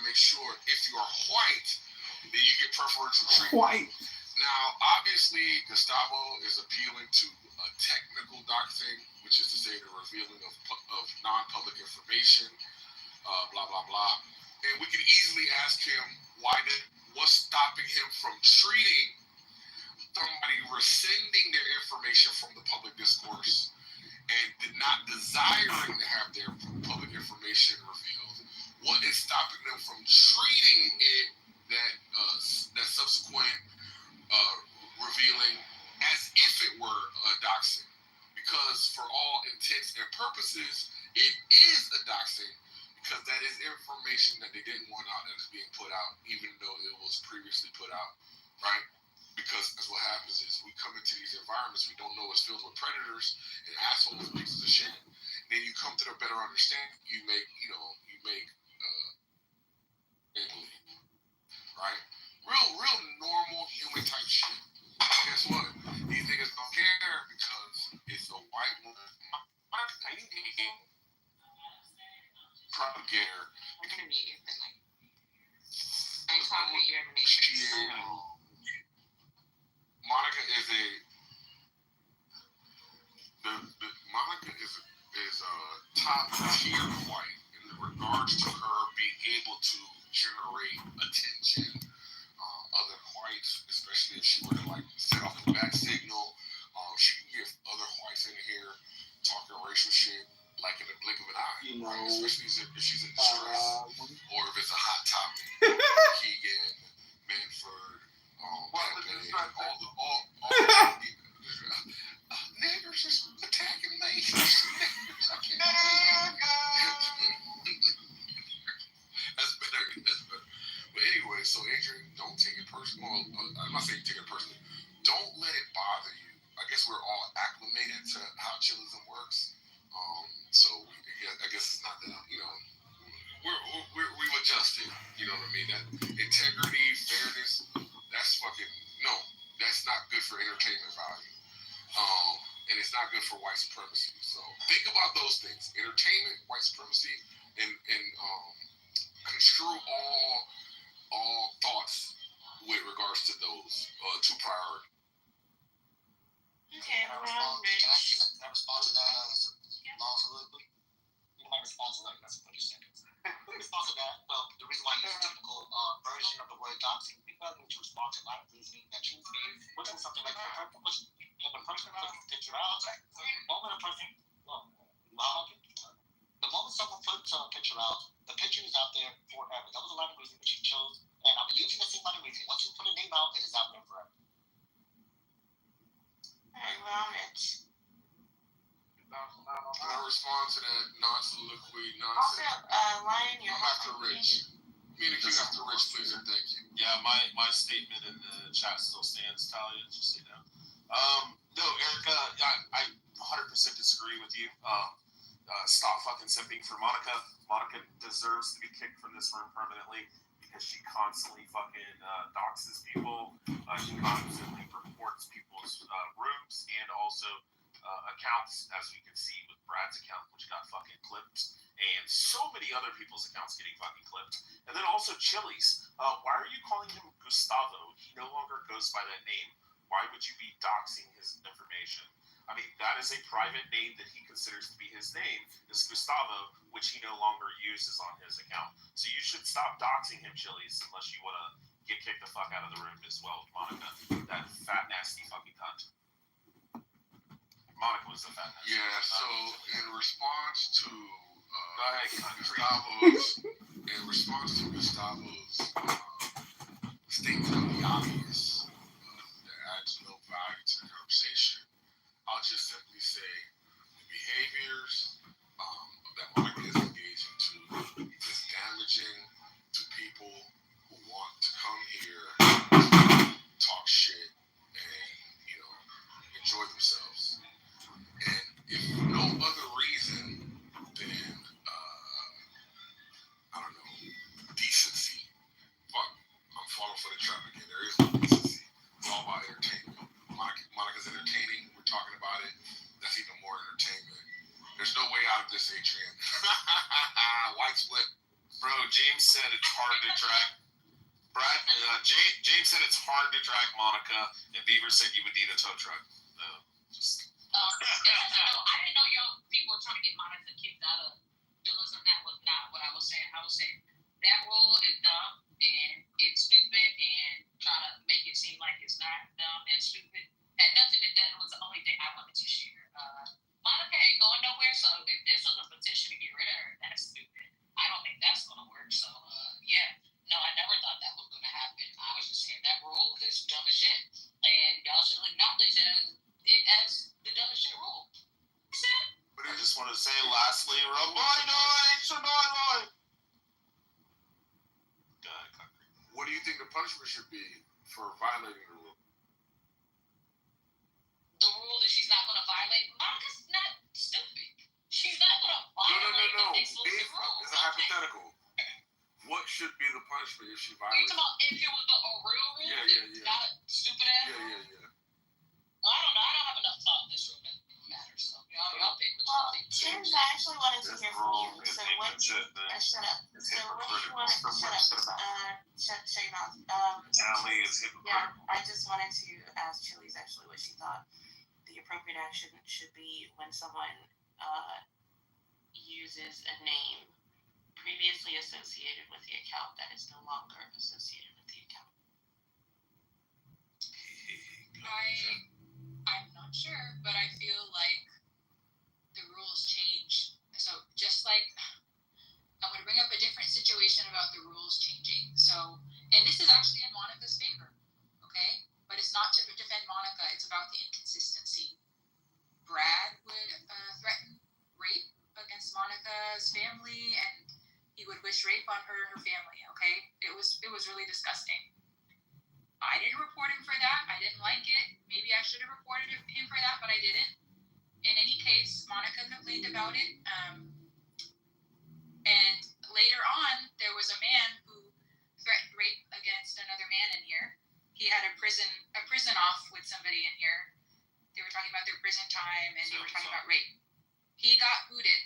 make sure if you are white, that you get preferential treatment. White. Now, obviously, Gustavo is appealing to a technical doxing, which is to say the revealing of non-public information, blah, blah, blah. And we can easily ask him what's stopping him from treating somebody rescinding their information from the public discourse and not desiring to have their public information revealed. What is stopping them from treating it that subsequent revealing as if it were a doxing? Because for all intents and purposes, it is a doxing because that is information that they didn't want out that is being put out, even though it was previously put out, right? Because that's what happens is we come into these environments we don't know it's filled with predators and assholes and pieces of shit. And then you come to the better understanding. You make right? Real normal human type shit. Guess what? These niggas don't care because it's a white woman. Propagator. I'm gonna mute you, but like, I talk with your nation. Monica is Monica is a top tier white in regards to her being able to generate attention. Other whites, especially if she were to like set off the bat signal, she can get other whites in here talking racial shit like in the blink of an eye, right? Especially if she's in distress or if it's a hot topic. Keegan, Manford, all niggers is attacking me. Niggers, I can't. That's better. But anyway, so Adrian, don't take it personal. I'm not saying take it personally. Don't let it bother you. I guess we're all acclimated to how chillism works. So I guess it's not that, we've adjusted. You know what I mean? That integrity, fairness, that's not good for entertainment value. And it's not good for white supremacy. So think about those things: entertainment, white supremacy, and construe all thoughts with regards to those two priorities. Okay, Can I respond to that law soliloquy? You might respond to that. That's 30 seconds. In response to that, the reason why I use a typical version of the word doxing because I need to respond to a lot of reasoning that you gave, which was something like when the person puts a picture out, the moment someone puts a picture out, the picture is out there forever. That was a lot of reasoning that you chose, and I'm using the same line of reasoning. Once you put a name out, it is out there forever. Alright, well, it's... Can I respond to that non-soliloquy nonsense? Also, Lion, you're... I'm after Rich. Communicate after Rich, please, and thank you. Yeah, my statement in the chat still stands, Talia, just so you know. No, Erica, I 100% disagree with you. Stop fucking simping for Monica. Monica deserves to be kicked from this room permanently because she constantly fucking doxes people. She constantly reports people's rooms and also accounts, as we can see with Brad's account, which got fucking clipped, and so many other people's accounts getting fucking clipped. And then also Chili's. Why are you calling him Gustavo? He no longer goes by that name. Why would you be doxing his information? I mean, that is a private name that he considers to be his name, is Gustavo, which he no longer uses on his account. So you should stop doxing him, Chili's, unless you want to get kicked the fuck out of the room as well with Monica. That fat, nasty fucking cunt. Monica was the fat, nasty Yeah, cunt. so in response to Gustavo's statement of the obvious that adds no value to the conversation, I'll just simply say the behaviors that Monica is engaging to is damaging to people who want to come here to talk shit and enjoy themselves. And if for no other reason than I don't know, decency. Fuck, I'm falling for the trap again. There is no decency. It's all about entertainment. Monica's entertaining. We're talking about it. That's even more entertainment. There's no way out of this, Adrian. White split. Bro, James said it's hard to drag. James said it's hard to drag Monica, and Beaver said you would need a tow truck. Just. No, I didn't know y'all people were trying to get Monica kicked out of Phyllis, and that was not what I was saying. I was saying that rule is dumb and it's stupid, and trying to make it seem like it's not dumb and stupid. That was the only thing I wanted to share. Monica ain't going nowhere, so if this was a petition to get rid of her, that's stupid. I don't think that's gonna work. So yeah. No, I never thought that was gonna happen. I was just saying that rule is dumb as shit. And y'all should acknowledge it as the dumbest shit rule. I just want to say lastly, Remind. What do you think the punishment should be for violating the rule? The rule that she's not going to violate? Monica's not stupid. She's not going to violate No. the exclusive rule. It's a hypothetical. What should be the punishment if she Are you violates? talking about if it was a real rule? Yeah. Not a stupid ass rule? Yeah. Well, I don't know. I don't have enough thought in this room that matters. So y'all pick what Well, you think. James, I actually wanted to hear from you. So what you shut up. So what you wanted to shut your mouth. Tally is Yeah, hypocritical. I just wanted to ask Chili's actually what she thought the appropriate action should be when someone uses a name previously associated with the account that is no longer associated with the account. I'm not sure, but I feel like the rules change. So just like I'm going to bring up a different situation about the rules changing. So, and this is actually in Monica's favor, okay? But it's not to defend Monica. It's about the inconsistency. Brad would threaten rape against Monica's family, and he would wish rape on her and her family, okay? It was really disgusting. I didn't report him for that. I didn't like it. Maybe I should have reported him for that, but I didn't. In any case, Monica complained about it. And later on, there was a man who threatened rape against another man in here. He had a prison off with somebody in here. They were talking about their prison time, and they were talking about rape. He got booted.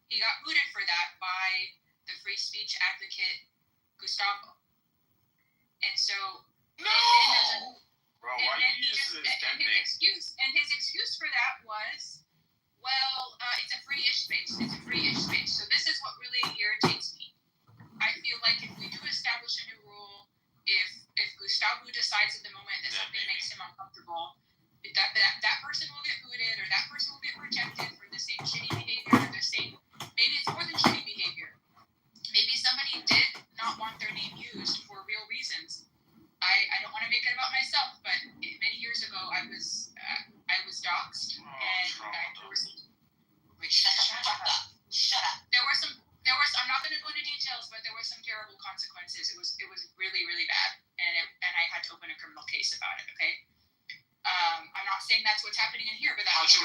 He got booted for that by the free speech advocate, Gustavo. And so... No! Bro, why are you using his dead name? His excuse for that was, well, it's a free-ish space. So this is what really irritates me. I feel like if we do establish a new rule, if Gustavo decides at the moment that something makes him uncomfortable, that person will get booted, or that person will get rejected for the same shitty behavior, or maybe it's more than shitty behavior. Maybe somebody did not want their name used for real reasons. I don't want to make it about myself, but many years ago I was doxxed, and shut up. There were some. I'm not going to go into details, but there were some terrible consequences. It was really, really bad, and I had to open a criminal case about it. Okay. I'm not saying that's what's happening in here, but that could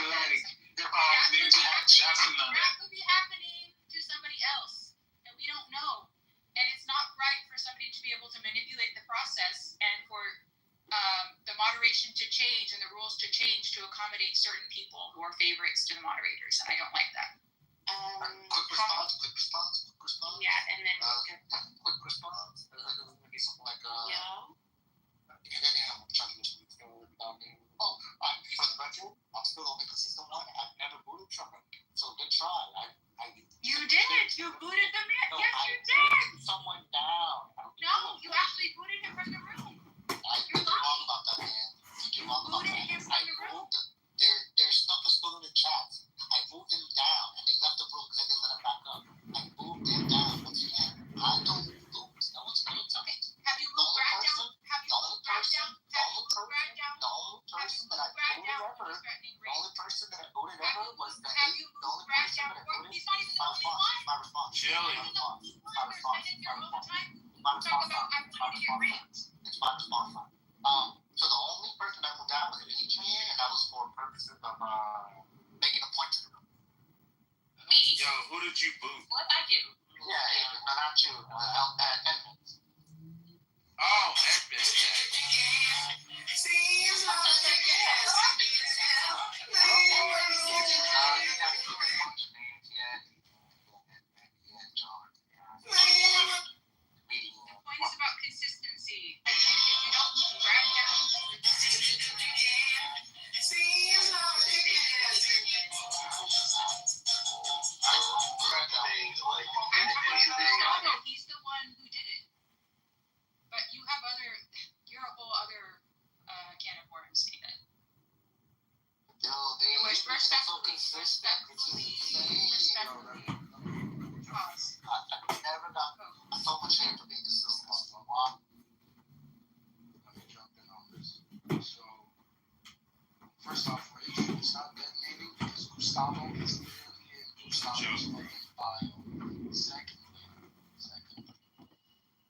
be happening to somebody else, and we don't know. And it's not right for somebody to be able to manipulate the process and for the moderation to change and the rules to change to accommodate certain people who are favorites to the moderators, and I don't like that. Quick response. Yeah, and then Quick response. Maybe something like I'm trying to get without name. For the record, I'm still the only consistent one. I've never booted from it. So good try. You did. You booted the man. Yes, you did. Booted someone down. No, you actually booted him from the room. You're wrong about that, man. You booted him from the room. Their stuff is still in the chat. I moved them down, and they left the room because I didn't let them back up. I moved them down. Once again, I don't boot. No one's going to tell me. Have you moved Brad down? Have you moved Brad down? The only person that I booted ever was the He's not even the only one. My response. Chili. It's my response. So the only person that moved out was an Adrian, and that was for purposes of making a point to the room. Me? Yo, who did you boot? What I get? Yeah, not you. Edmonds. Oh, Edmonds. stop his fucking bio. Secondly,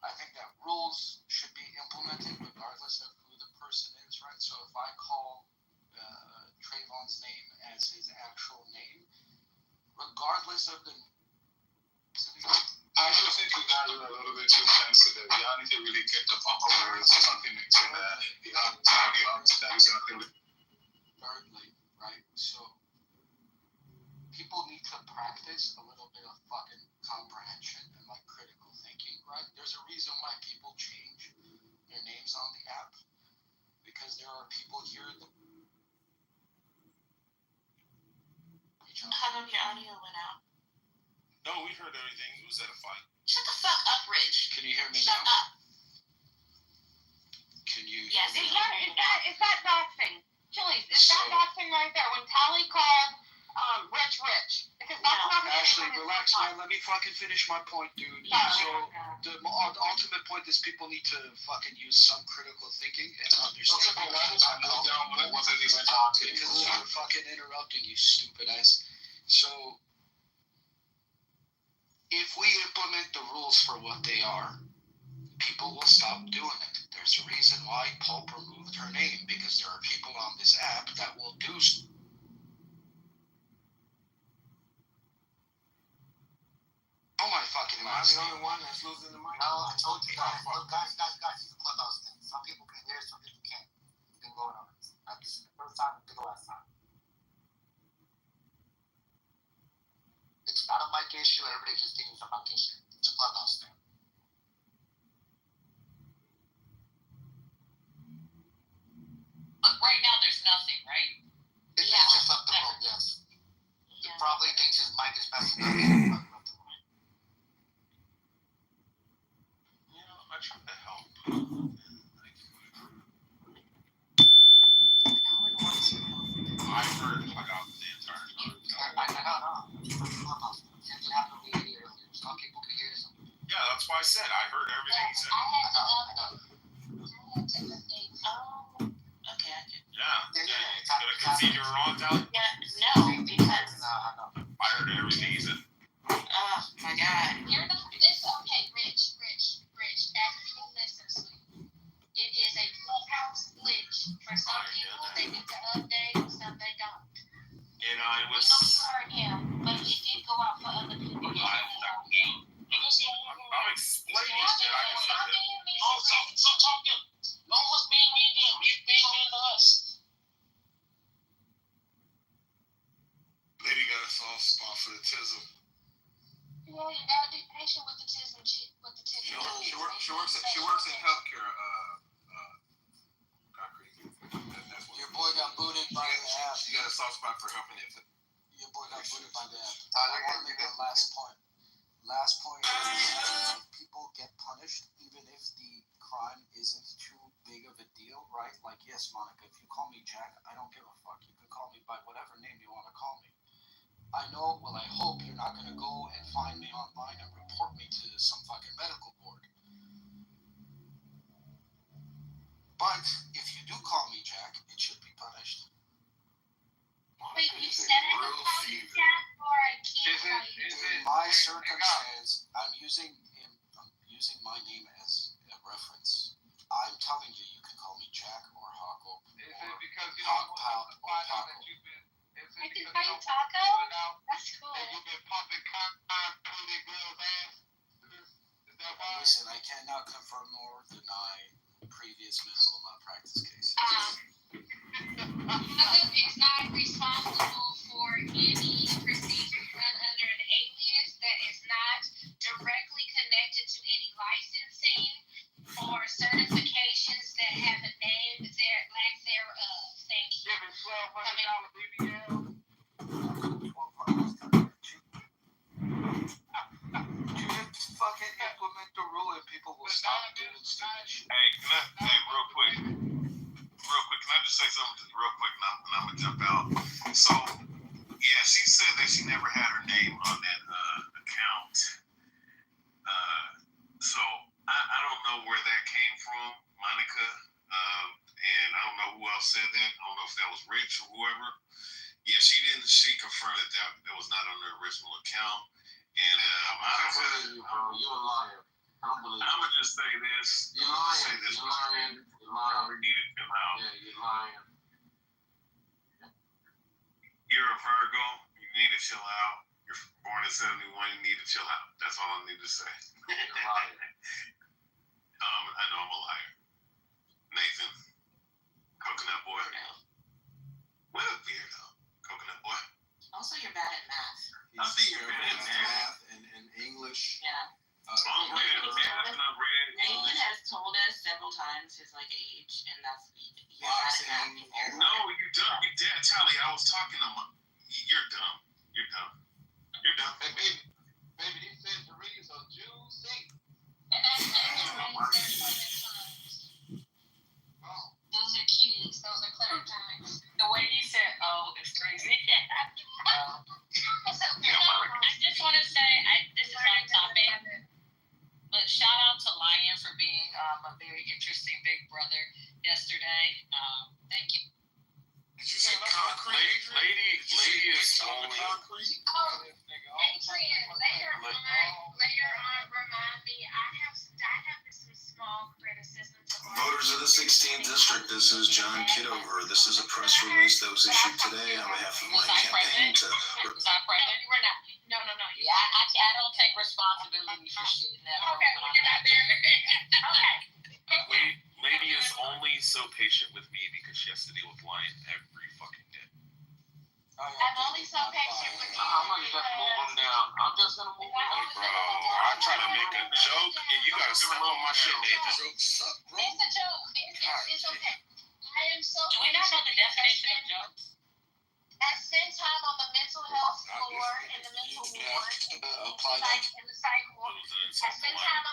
I think that rules should be implemented regardless of who the person is, right? So if I call Trayvon's name as his actual name, regardless of the I just think you guys are a little bit too sensitive. Y'all need to really get the fuck over it. Something into that. Y'all up to that. thirdly, right? So people need to practice a little bit of fucking comprehension and like critical thinking, right? There's a reason why people change their names on the app because there are people here that How come your audio went out? No, we heard everything. It was at a fight. Shut the fuck up, Rich. Can you hear me Shut now? up. Can you Yes, hear me it now? Is that doxing? Chili's, is that doxing right there when Tally called Rich? Because that's No. not what Ashley, it is. relax, man. Let me fucking finish my point, dude. Yeah. So the ultimate point is people need to fucking use some critical thinking and understand. Okay, but why was I moved down when it wasn't even talking? Because you're fucking interrupting, you stupid ass. So if we implement the rules for what they are, people will stop doing it. There's a reason why Pope removed her name, because there are people on this app that will do Oh my fucking Am I last the name. only one that's losing the mic? No, I told you guys. Look, Guys, it's a clubhouse thing. Some people can hear, some people can't. It's been going on. That's the first time, the last time. It's not a mic issue. Everybody just thinks it's a mic issue. It's a clubhouse thing. But right now, there's nothing, right? It Yeah. just left the room, yes. He Yeah. probably thinks his mic is messing up. He fucking left the room. You know, I tried to help. No one wants your help. I heard I got the entire time. No. It's a clubhouse thing. Same thing happened to me earlier. Some people can hear, some people Yeah, that's why I said I heard everything he said. I had to I know. update. Oh, okay, I did. Yeah. Yeah. You could concede you were wrong, Tally? Yeah, no, because, I know. I heard everything he said. oh my god. It's okay, Rich. As you listen, sweetie. It is a clubhouse glitch. For some people, they need to update, some they don't. You know, it We was. know you heard him, but it did go out for other people. I'm explaining shit. I just said that. Oh, stop talking. No one's being mean to him. He's being mean to us. Lady got a soft spot for the tism. Yeah, you gotta be patient with the tism. She works in healthcare. Concrete. That's what. Your boy got booted by the app. She got a soft spot for helping it. Your boy got booted by the app. I want to make a last point. Last point is people get punished even if the crime isn't too big of a deal, right? Like, yes, Monica, if you call me Jack, I don't give a fuck. You can call me by whatever name you want to call me. I hope you're not going to go and find me online and report me to some fucking medical board. But if you do call me Jack, it should be punished. Wait, you said it was called Jack or a kid? In my circumstance, I'm using my name as a reference. I'm telling you, you can call me Jack or Hawko. Is it because you Hawk don't Pal want to or find out Taco. that you've been... Is I it can because call you you don't want to Taco? find out That's cool. that you've been pumping concrete girls' ass? Is that why? Listen, I cannot confirm nor deny previous medical malpractice cases. Other is not responsible for any procedure done under an alias that is not directly connected to any licensing or certifications that have a name lack thereof. Thank you. Giving $1,200 BBL? Just fucking implement the rule and people will stop doing stupid shit. Hey, real quick, can I just say something real quick, and I'm gonna jump out. So, yeah, she said that she never had her name on that account. So I don't know where that came from, Monica, and I don't know who else said that. I don't know if that was Rich or whoever. Yeah, she confirm that was not on the original account. And You, bro. You're a liar. I don't believe I'm gonna just say this. You're lying. You're lying. You're lying. We need to chill out. Yeah, you're lying. You're a Virgo. You need to chill out. You're born in '71. You need to chill out. That's all I need to say. You're a liar. I know I'm a liar. Nathan, coconut boy. What a weirdo, coconut boy. Also, you're bad at math. I think you're bad at math and English. Yeah. Nathan has told us several times his age, and that's you're bad at math. No, you dumb. You dead, Tally. I was talking to him. You're dumb. You're dumb. You're dumb. Hey, baby, these centuries are juicy. And that's those are cuties. Those are clever times. The way you said, "Oh, it's crazy." I just want to say, this is on topic, but shout out to Lion for being a very interesting big brother yesterday. Thank you. Did you say concrete? Lady is only. concrete. Adrian, later on, remind me. I have some small criticisms. Voters of the 16th District, this is John Kitover. This is a press release that was issued today on behalf of my campaign to... Was I present? You were not. No. Yeah, I don't take responsibility for shit in that. Okay, well, you're not there. Okay. Lady is only so patient with me because she has to deal with Lion every fucking day. I'm only so patient with you. I'm gonna just move them down. I'm just gonna move them down. Bro, I try to make a joke and you gotta step on my shit, Nathan. Jokes suck, bro. It's a joke. It's okay. I am so Do we not know the definition of jokes? I spend time on the mental health floor in the mental ward, in the psych ward. I spend time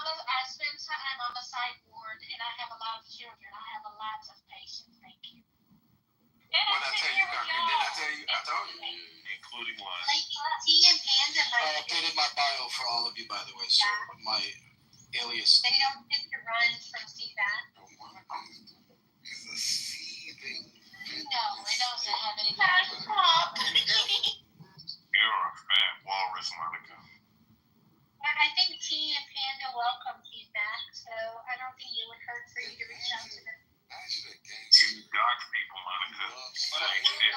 on the psych ward, and I have a lot of children. I have a lot of patience. Thank you. What I tell you, Concrete? Didn't I tell you? I told you. Including Lion. Like tea and panda, I updated my bio for all of you, by the way, so my alias. They don't get to run from CFAT. It's a seething. No, it doesn't have anything. You're a fat walrus, Monica. I think tea and panda welcome feedback, so I don't think it would hurt for you to reach out to them. Imagine a gangster. You dog people, Monica. Like shit.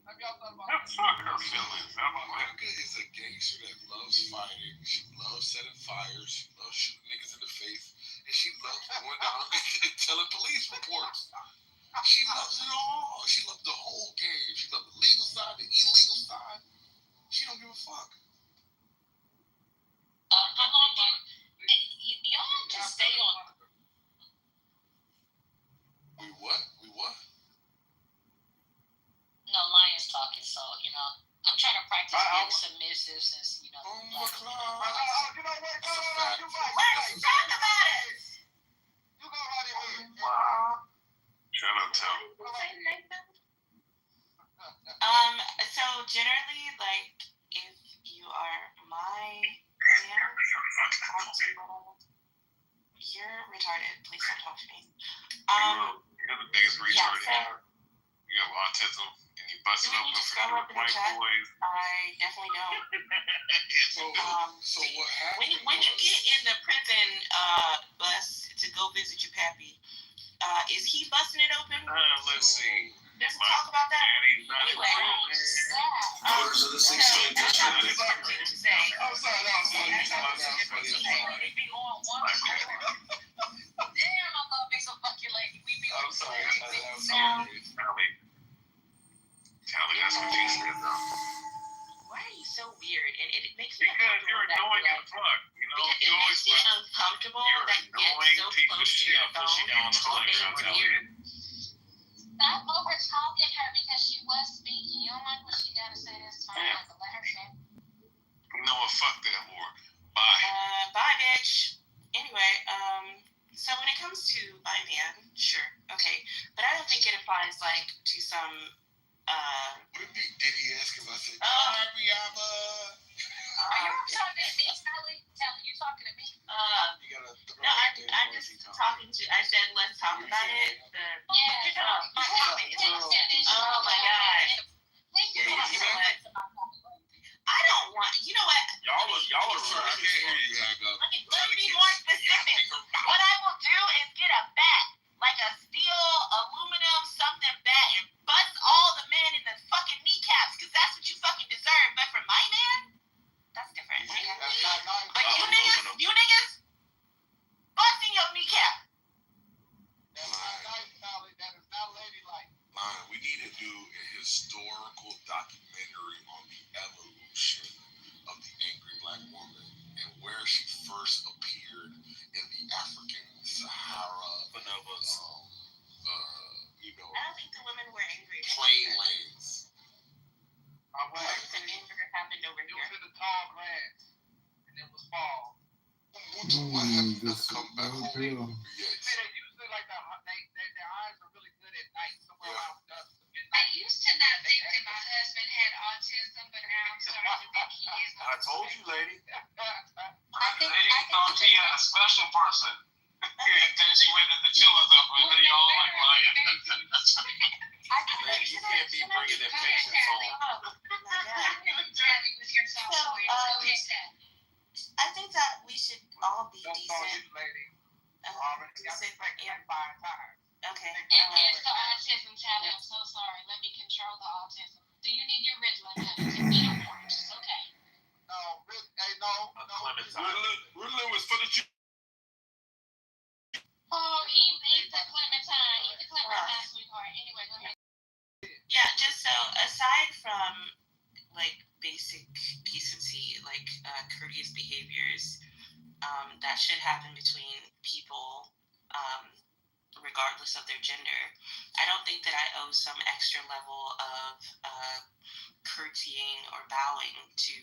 Fuck her feelings. Monica is a gangster that loves fighting. She loves setting fires. She loves shooting niggas in the face. And she loves going down and telling police reports. She loves it all. She loves the whole game. She loves the legal side, the illegal side. She don't give a fuck. How long y'all just stay on? We what? No, Lion's talking, so I'm trying to practice being submissive since Oh my God. You know what? That's a fact. Let's talk about it. You go right ahead. Shut up, Tom. So generally, like, if you are my man, you're retarded. Please don't talk to me. You're the biggest retard yeah, ever. You have autism and you bust it Didn't open you just for go up in the white chat? boys. I definitely don't. So what happened? When you get in the prison bus to go visit your pappy, is he busting it open? Let's see. Let's talk about that. Daddy's not Anyway. Voters of the 16th District. I'm sorry. Damn, I love me some fucking lady. We be on Sorry. Tally, that's what you said, though. Why are you so weird? And it makes me Because you're annoying as fuck. You know, Because you it always makes me uncomfortable you're that you get annoying so piece of close to shit. your I'll push you phone down and the floor. talking I'll tell weird. you. Stop over talking her because she was speaking. You don't like what she got to say. That's fine, but let her say. You know what? Fuck that whore. Bye. Bye, bitch. Anyway, so when it comes to by man, sure, okay, but I don't think it applies like to some. What if did he ask if I said, Ariama? Are you talking to me, Sally? Tell you talking to me? You gotta throw No, it there I'm once just you talk. talking to. I said let's talk about it. Yeah. My comment. Oh my god. tall grass, and it was fall. Why have you not come back home See, yet? they usually like their eyes are really good at night, somewhere around dusk to I midnight. used to not think that my husband had autism, but now I'm starting to think he is. I told you, lady. I think thought she had a special person. Then she went to the chillers up and they all like lying. Lady, you can't be bringing in patients home. I think that we should all be Don't call decent. you lady. Decent and five times. okay. And here's the autism, Charlie. I'm so sorry. Let me control the autism. Do you need your Ritalin, honey? Take me to orange. It's okay. No, no. Clementine. Ritalin was for the Jew. Oh, eat the Clementine. Eat the Clementine, sweetheart. Anyway, go ahead. Yeah, just so aside from like basic decency, like courteous behaviors, that should happen between people, regardless of their gender. I don't think that I owe some extra level of curtsying or bowing to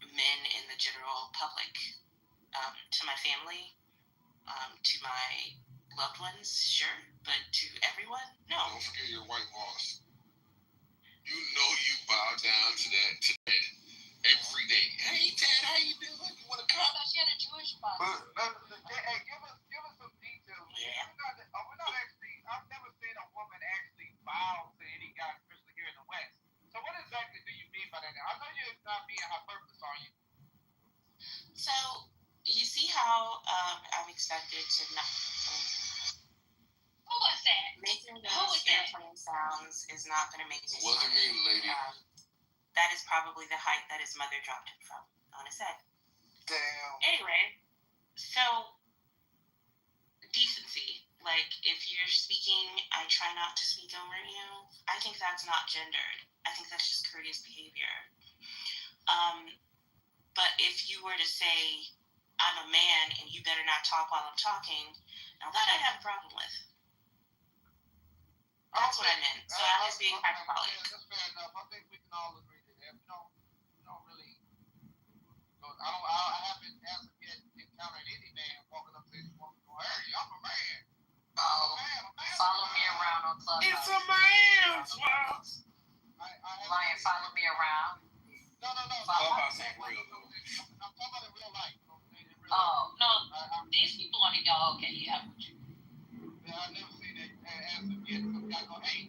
men in the general public. To my family, to my loved ones, sure, but to everyone, no. Don't forget your white boss. You know you bow down to that Ted every day. Hey Ted, how you doing? You want to I come? thought she had a Jewish boss. Hey, give us some details. Yeah. We're not actually. I've never seen a woman actually bow to any guy, especially here in the West. So what exactly do you mean by that? I know you're not being hyperbole, are you? So you see how I'm expected to not Who was that? making Who those was that? airplane sounds is not going to make me It wasn't smile. me, lady. That is probably the height that his mother dropped him from on his head. Damn. Anyway, so decency. Like if you're speaking, I try not to speak over you. I think that's not gendered. I think that's just courteous behavior. But if you were to say, I'm a man and you better not talk while I'm talking, now that I'd have a problem with. That's what I meant. So I'm just being hyperbolic. Yeah, that's fair enough. I think we can all agree to that. We don't really. I haven't as of yet encountered any man walking up to this woman going, "Hey, I'm a man." Follow me around on Clubhouse. It's a man's world. Ryan, follow me around. No. Clubhouse ain't real, though. I'm talking about in real life. Oh, no. These people on the dog. Okay, yeah. Yeah, I've never seen it as of yet. Some guy go, hey,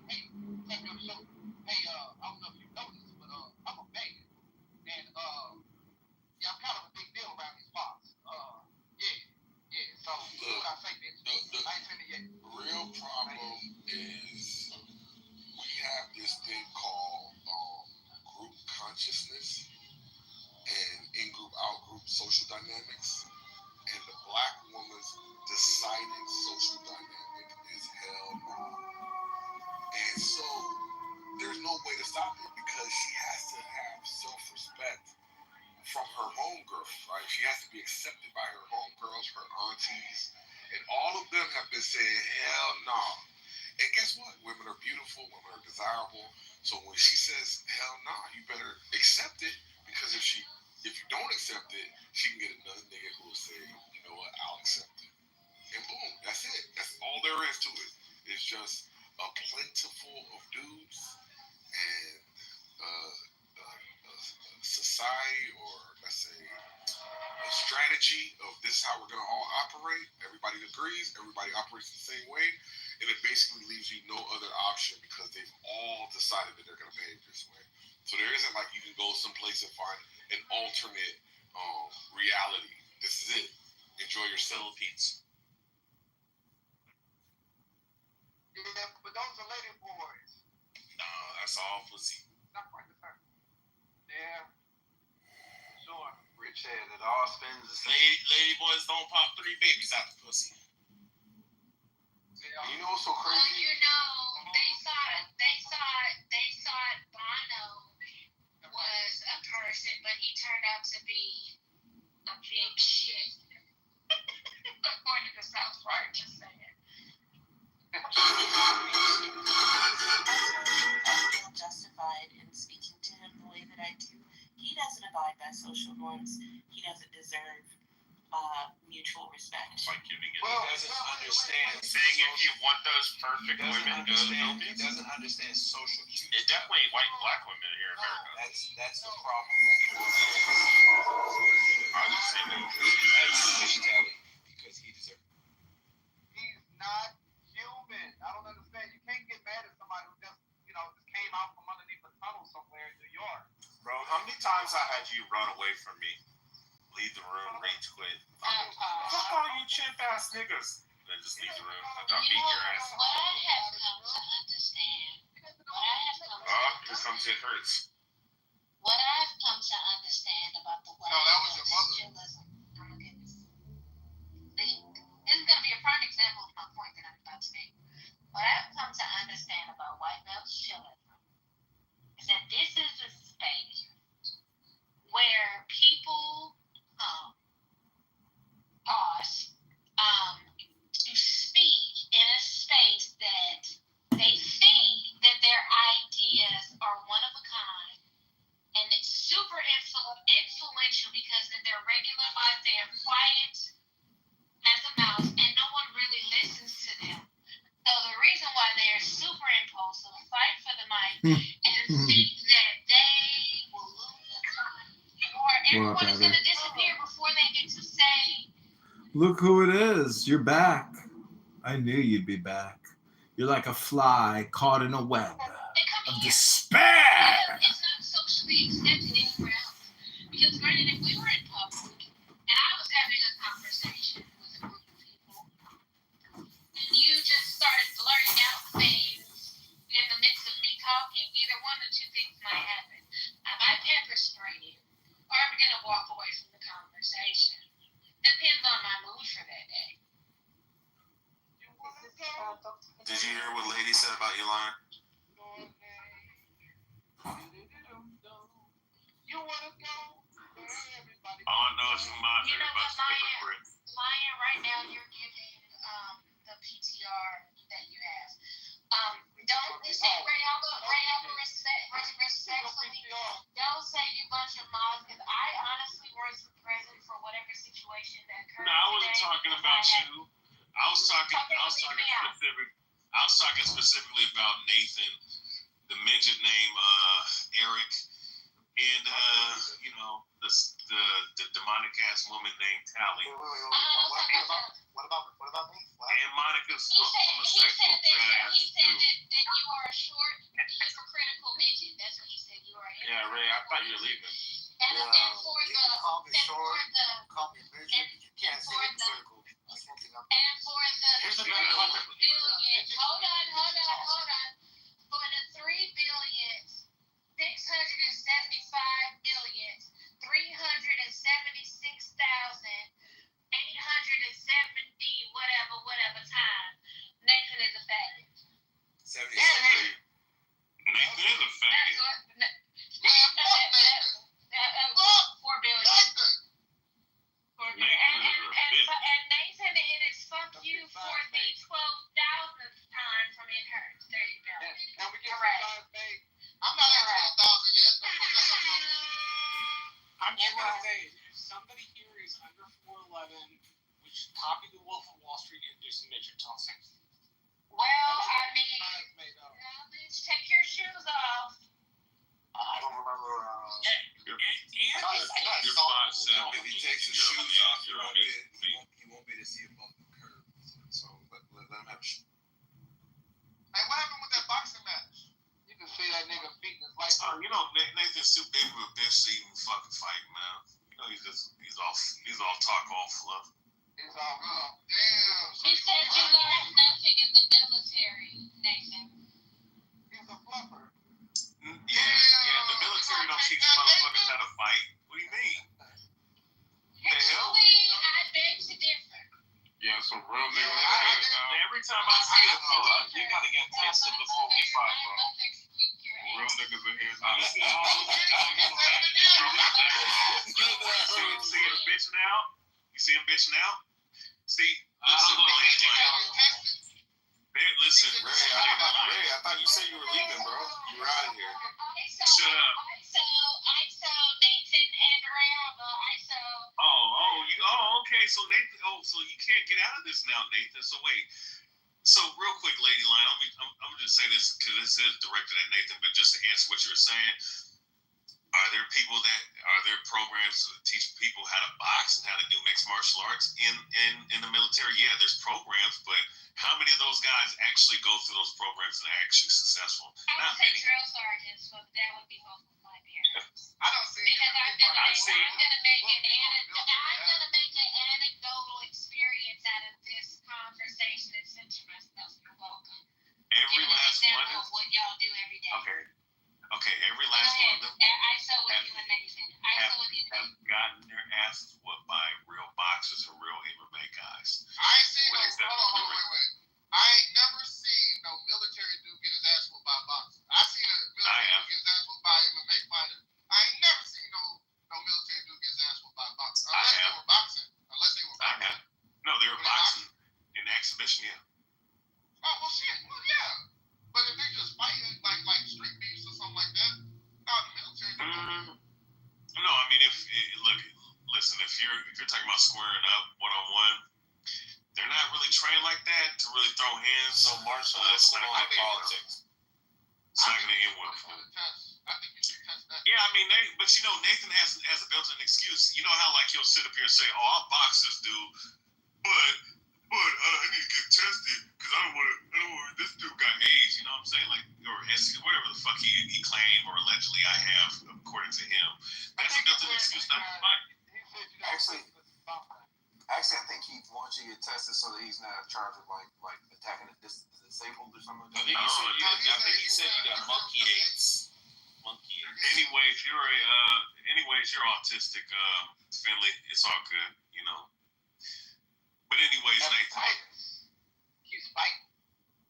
tap your shoulder. Hey, I don't know if you noticed, but I'm a man. And yeah, I'm kind of a big deal around these parts. Yeah. So what I say, bitch? I ain't seen it yet. The real problem is we have this thing called group consciousness and in-group, out-group social dynamics. And the black woman's decided social dynamic is hell no. And so there's no way to stop it because she has to have self-respect from her homegirls, right? She has to be accepted by her homegirls, her aunties, and all of them have been saying, hell no. And guess what? Women are beautiful, women are desirable. So when she says, hell no, you better accept it, because if you don't accept it, she can get another nigga who will say, you know what, I'll accept it. And boom, that's it. That's all there is to it. It's just a plentiful of dudes and a society, or let's say a strategy of this is how we're going to all operate. Everybody agrees. Everybody operates the same way. And it basically leaves you no other option because they've all decided that they're going to behave this way. So there isn't like you can go someplace and find an alternate reality. This is it. Enjoy your Philippines. Yeah, but those are lady boys. Nah, that's all pussy. Not quite the same. Yeah. Sure. Rich head, it all spins the same. Lady boys don't pop 3 babies out the pussy. Yeah. You know what's so Well, crazy? you know, they thought Bono was a person, but he turned out to be a big shit. According to South Park, just saying. I feel justified in speaking to him the way that I do. He he doesn't abide by social norms, he doesn't deserve mutual respect. By giving it. Well, doesn't understand. Saying if you want those perfect women, He doesn't understand social cues. it definitely ain't white and black women here in America. That's the problem. I would say that. That's mentality because he deserves. He's not human. I don't understand. You can't get mad at somebody who just came out from underneath a tunnel somewhere in New York. Bro, how many times I had you run away from me? Leave the room, rage quit. Fuck all you chimp ass niggas. Then just leave the room. I'll beat your ass. What I have come to understand, Here comes It Hurts. what I've come to understand about the white No, that was your mother. nationalism. Oh my goodness. See, this is going to be a prime example of my point that I'm about to make. What I've come to understand about white nationalism is that this is a space where people to speak in a space that they think that their ideas are one of a kind, and it's super influential because in their regular life they are quiet as a mouse and no one really listens to them. So the reason why they are super impulsive, fight for the mic, and think that they will lose the fight, or everyone is going to disappear before they get to say, Look who it is. You're back. I knew you'd be back. You're like a fly caught in a web of despair. it's not socially accepted anywhere else. Because granted, if we were in public and I was having a conversation with a group of people and you just started blurting out things in the midst of me talking, either one of two things might happen. I might pepper spray you, or I'm going to walk away from the conversation. Depends on my mood for that day. Did you hear what Lady said about your line? All I know is from my You know what, bunch of hypocrites. Lion, right now you're giving the PTR that you have. Don't you say Ray Alba respectfully. Don't say you bunch of mods, because I honestly was present for whatever situation that occurred. No, I wasn't talking about you. I was talking specifically about Nathan, the midget named Eric, and the demonic ass woman named Tally. What about me? And Monica's He homosexual said ass that too. you are a short, hypocritical midget. That's what he said. You are. Yeah, Ray, I thought you were leaving. And for You can call me short, you can call me rigid, but you can't say hypocritical. That's one thing I'm. And for the Here's 3 another one. billion, hold on. For the 3,376,870 whatever time, Nathan is a faggot. 70. Nathan is a faggot. That's what. 4 billion. And Nathan, it is fuck you for the 12,000th time from It Hurts. There you go. Can we get Correct. some signs made? I'm not at 12,000 yet. I'm just gonna say, if somebody here is under 4'11", we should copy the Wolf of Wall Street and do some midget tossing. Well, I mean, now let's take your shoes off. I don't remember. You're If 5'7". he takes his shoes off, he won't be able to see above the curve. So let him have. Hey, what happened with that boxing match? You can see that nigga beating his life. Nathan's too big of a bitch to even fucking fight, man. He's all talk, all fluff. He's all, damn. He said you learned nothing in the military, Nathan. He's a fluffer. Yeah. The military don't teach motherfuckers how to fight. What do you mean? Actually, I beg to differ. Yeah, so real niggas Every time I see a pull-up, you gotta get tested before we fight, bro. real niggas in here. See him bitching out? You see him bitching out? See, listen, Ray, I thought you said you were leaving, bro. You were out of here. Shut up. I saw Nathan so you can't get out of this now, Nathan. So wait. So real quick, Lady Lion, I'm gonna just say this because this is directed at Nathan, but just to answer what you were saying, are there programs to teach people how to box and how to do mixed martial arts in the military? Yeah, there's programs, but how many of those guys actually go through those programs and are actually successful? I would say drill sergeants, but that would be both of my parents. I don't see Because I'm gonna make an anecdotal experience out of this conversation and censor myself. You're welcome. Every Give an last one example of what y'all do every day. Okay, every last one of them I saw with you and Nathan. have gotten their asses whooped by real boxers or real MMA guys. I ain't seen wait. I ain't never seen no military dude get his ass whooped by a boxer. I seen a military dude get his ass whooped by an MMA fighter. I ain't never seen no military dude get his ass whooped by a boxer. Unless they were boxing. No, they were boxing in the exhibition, yeah. Oh, well, shit. Well, yeah. But if they just fighting like street beefs or something like that, no, the military dude. No, I mean, listen, if you're talking about squaring up one-on-one, they're not really trained like that to really throw hands. So, Marshall, let's go on politics. It's not going to end well. I think you should test that. Yeah, I mean, but Nathan has a built-in excuse. You know how like he'll sit up here and say, "Oh, all boxers do," but I need to get tested because I don't want this dude got AIDS. You know what I'm saying? Like, or whatever the fuck he claimed or allegedly I have, according to him. That's a built-in excuse not to fight. Actually, I think he wants you to get tested so that he's not charged with like attacking the disabled or something. I think he said you got monkey AIDS. Anyway, if you're autistic, Finley, it's all good, you know. But anyways, Nathan. He's fighting.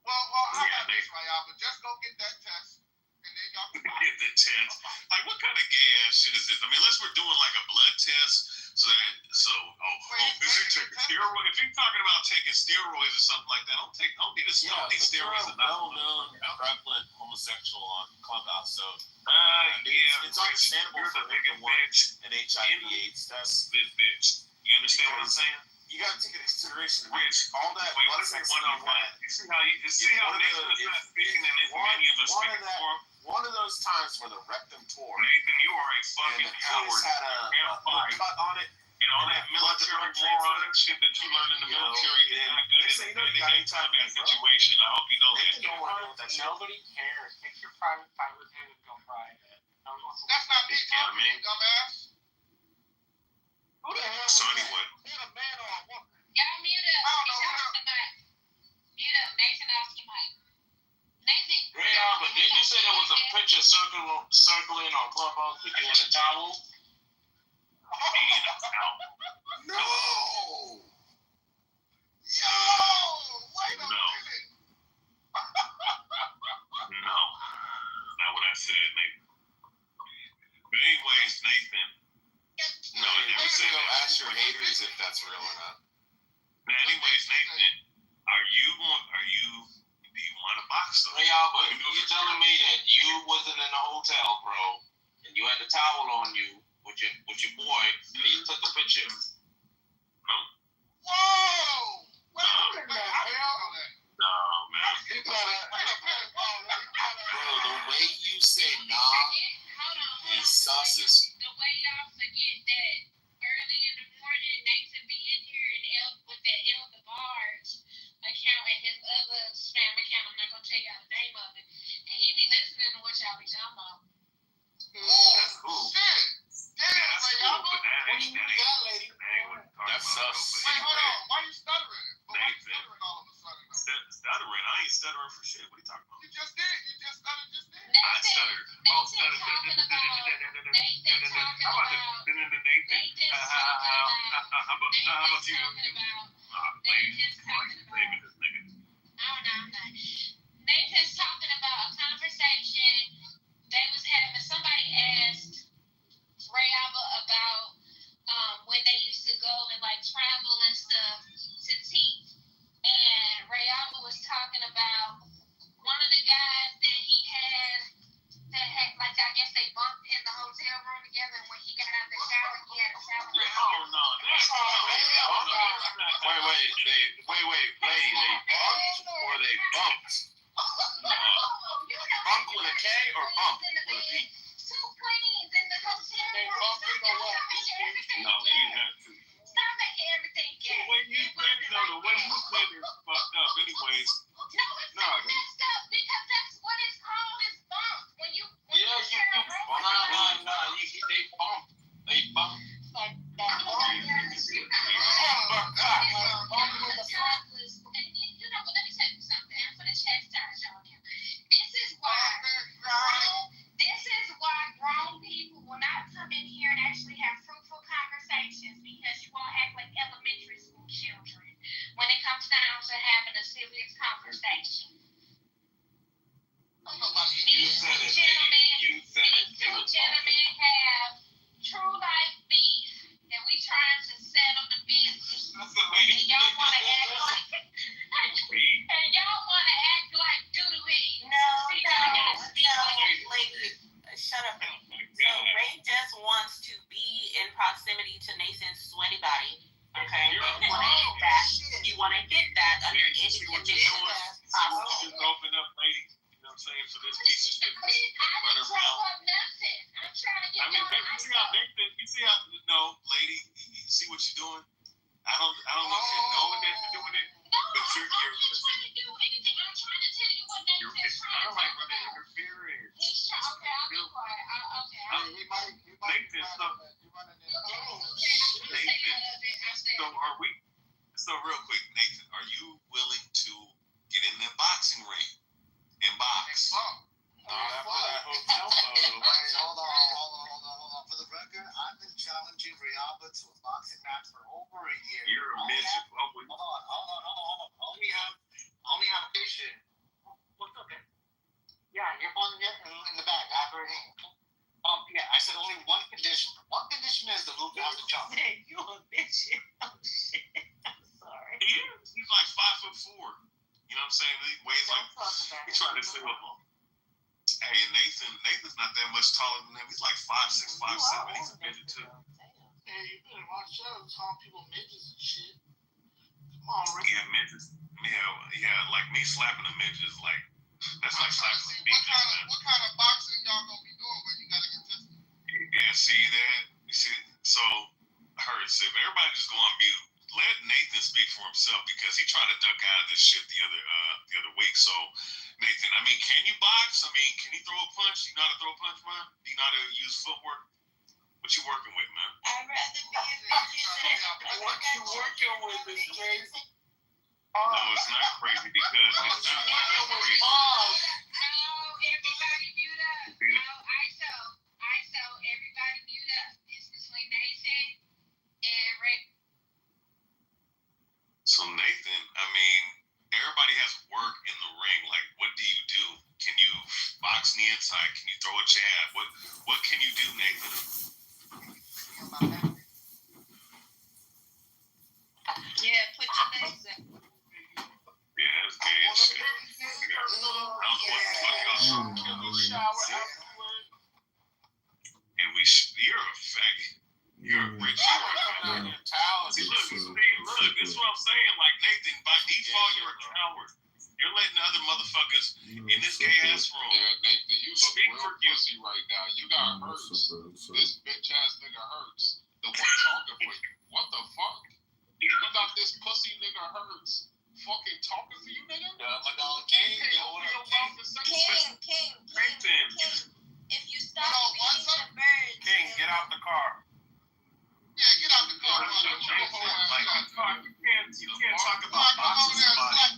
Well, how about this, y'all? But just go get that test, and then y'all can get the test. Like, what kind of gay ass shit is this? I mean, unless we're doing like a blood test. Is he taking steroids? If you're talking about taking steroids or something like that, don't need steroids. You're a well-known prevalent homosexual on Clubhouse, so it's understandable for him to want an HIV/AIDS test. This bitch. You understand what I'm saying? You got to take into consideration, Rich. All that. Wait, let's see how Nathan is not speaking and many of us speaking for him. One of those times where the rectum tore. Nathan, you are a fucking coward. Had a cut on it. And all that military moronic shit that you learned in the military is not good in any combat situation. I hope you know that. Nobody cares. Take your private pilot and go fly it. That's not me talking, you dumbass. Who the hell? So anyway. Is that a man or a woman? Y'all mute up. I don't know. Mute up. Nathan off your mic. Nathan. But did you say there was a picture circling on Clubhouse with you in a towel? No! Yo! Wait a minute! No. That's not what I said, Nathan. But anyways, Nathan. No, I never said that. Ask your haters if that's real or not. Now, anyways, Nathan, do you want to box though? Hey, but you're telling me that you wasn't in a hotel, bro, and you had a towel on you with your boy, and you took a picture. No. Whoa! Wait a minute. No, man. Bro, the way you say nah is sauces. The way y'all forget that early in the morning, Nathan be in here and with that Elder Barge account and his other spam account. I'm not gonna tell y'all the name of it, and he be listening to what y'all be talking about. That's cool. Shit! Damn, cool, but that ain't That's sus. Wait, hold on. Why you stuttering? Why you Nathan. stuttering all of a sudden? Stuttering? I ain't stuttering for shit. What are you talking about? You just did. You just stuttered just then. I stuttered. How about you? Nathan's talking about a conversation they was having. Somebody asked Ray Alba about when they used to go and like travel and stuff to teach, and Ray Alba was talking about one of the guys that he had that had, like, I guess they bumped in the hotel room together, and when he got out of the shower, he had a shower. Oh no, that's all. come in here and actually have fruitful conversations because you won't act like elementary school children when it comes down to having a serious conversation. These two gentlemen have true life beef, and we trying to settle the business. And y'all want to act like, doodoo-hee. No, lady, shut up. So Ray just wants to be in proximity to Nathan's sweaty body. Okay, you want to hit that. You want to hit that under any condition possible. Just open up, lady. You know what I'm saying? For this piece of shit. I didn't tell her nothing. I'm trying to get I mean, you see how Nathan, no, lady, you see what you're doing? I don't know if you know what they're doing it. No, But I'm not trying to do anything. I'm trying to tell you what Nathan's trying to like talk when they're about. interfering. He's trying. Okay, I'll be quiet. Nathan, so real quick, Nathan, are you willing to get in the boxing ring and box? Not after that hotel photo. Hold on. For the record, I've been challenging Riaba to a boxing match for over a year. You're a midget. Hold on. Only have patient. What's up, man? Yeah, you're on in the back. I heard him. Yeah, I said only one condition. One condition is the Luke has to jump. You a bitch. Oh shit. I'm sorry. He's like 5'4". You know what I'm saying? He weighs like. He's trying to say, hey, Nathan's not that much taller than him. He's like 5'6", 5'7". He's a midget too. Hey, you better watch out. Calling people midgets and shit. Come on, Rick. Yeah, midgets. Yeah, like me slapping a midget is like that's like slapping a midget. What kind of boxing y'all gonna be doing where you gotta get tested? Yeah, see that? You see? So, I heard it said, everybody just go on mute. Let Nathan speak for himself because he tried to duck out of this shit the other week. So, Nathan, I mean, can you box? I mean, can you throw a punch? You know how to throw a punch, man? Do you know how to use footwork? What you working with, man? I'd rather be a midget. What you working with is crazy. No, it's not crazy because it's not crazy. Everybody mute up. ISO, everybody mute up. It's between Nathan and Rick. So Nathan, I mean, everybody has work in the ring. Like, what do you do? Can you box on the inside? Can you throw a jab? What can you do, Nathan? Yeah, put your legs up. Yeah, it's gay and shit. You're a faggot. You're a rich. See, look, this is what I'm saying. Like, Nathan, by default, you're a coward. You're letting other motherfuckers in this gay ass room. Yeah, Nathan, you look real pussy right now. You got hurts. This bitch ass nigga hurts. The one talking for you. What the fuck? You got this pussy nigga hurts. Fucking talking for you, nigga? My dog King. King. Nathan. If you stop beating the birds. King, get out the car. Yeah, get out the car. You can't talk about boxing somebody.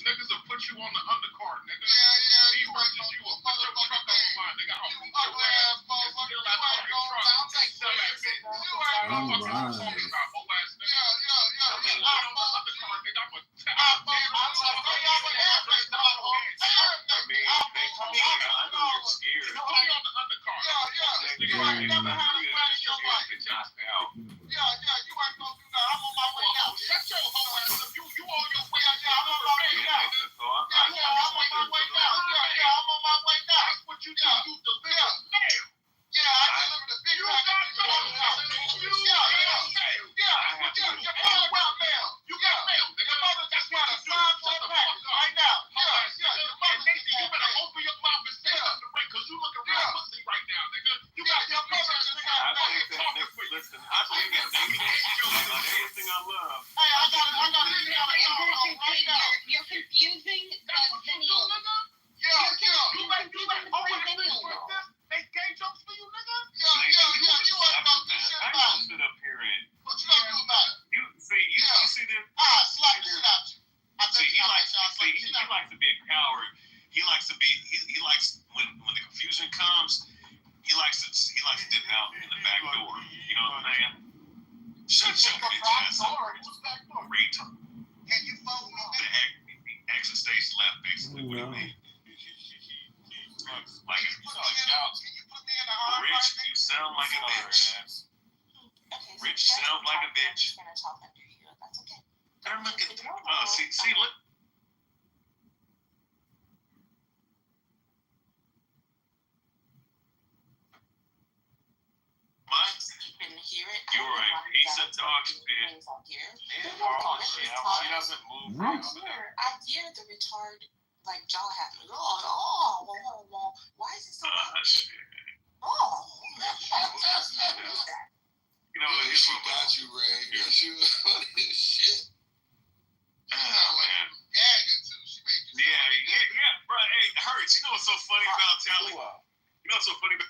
Niggas will put you on the undercard, nigga. Yeah, you right. You will put your truck on the line, nigga. I'll beat your ass, motherfucker. You ain't gonna take that shit. You ain't gonna fucking talk about old ass nigga. Yeah. I'm on the undercard, nigga. I'm a I know you're scared. Put me on the undercard. Yeah. You ain't never had a fight in your life. Yeah, you ain't gonna do that. I'm on my way out. Shut your whole ass up. You on your way out. Yeah, I'm on my way out. Yeah, I'm on my way out. Yeah, I'm on my way out. That's what you do. You deliver mail. Yeah, I delivered a big package. Your mother got mail. You got mail. Your mother just got a 5-cent package right now. Yeah. Your mother, you better open your mouth and say something right, because you looking real pussy right now, nigga. You got your mother just got talking for you. Listen, I believe in Nathan on everything I love. Hey, I got Shut your bitch ass up. Read. Can you phone me? The exit stage left, basically. What do you mean? Like, Can you put me in a hard Rich, you sound like a bitch. Okay, Rich so sound like a bitch. I'm gonna talk under you. That's okay. I'm not gonna. See, look. You can hear it. You're a piece of dog shit. She doesn't move. I hear the retard like jaw happening. Why is it so loud? Shit. You know, Yeah, she got you, Ray. Yeah, she was funny as shit. Man. Gagging too. She made you. Yeah, bro. Hey, it hurts. You know what's so funny about Tally? You know what's so funny about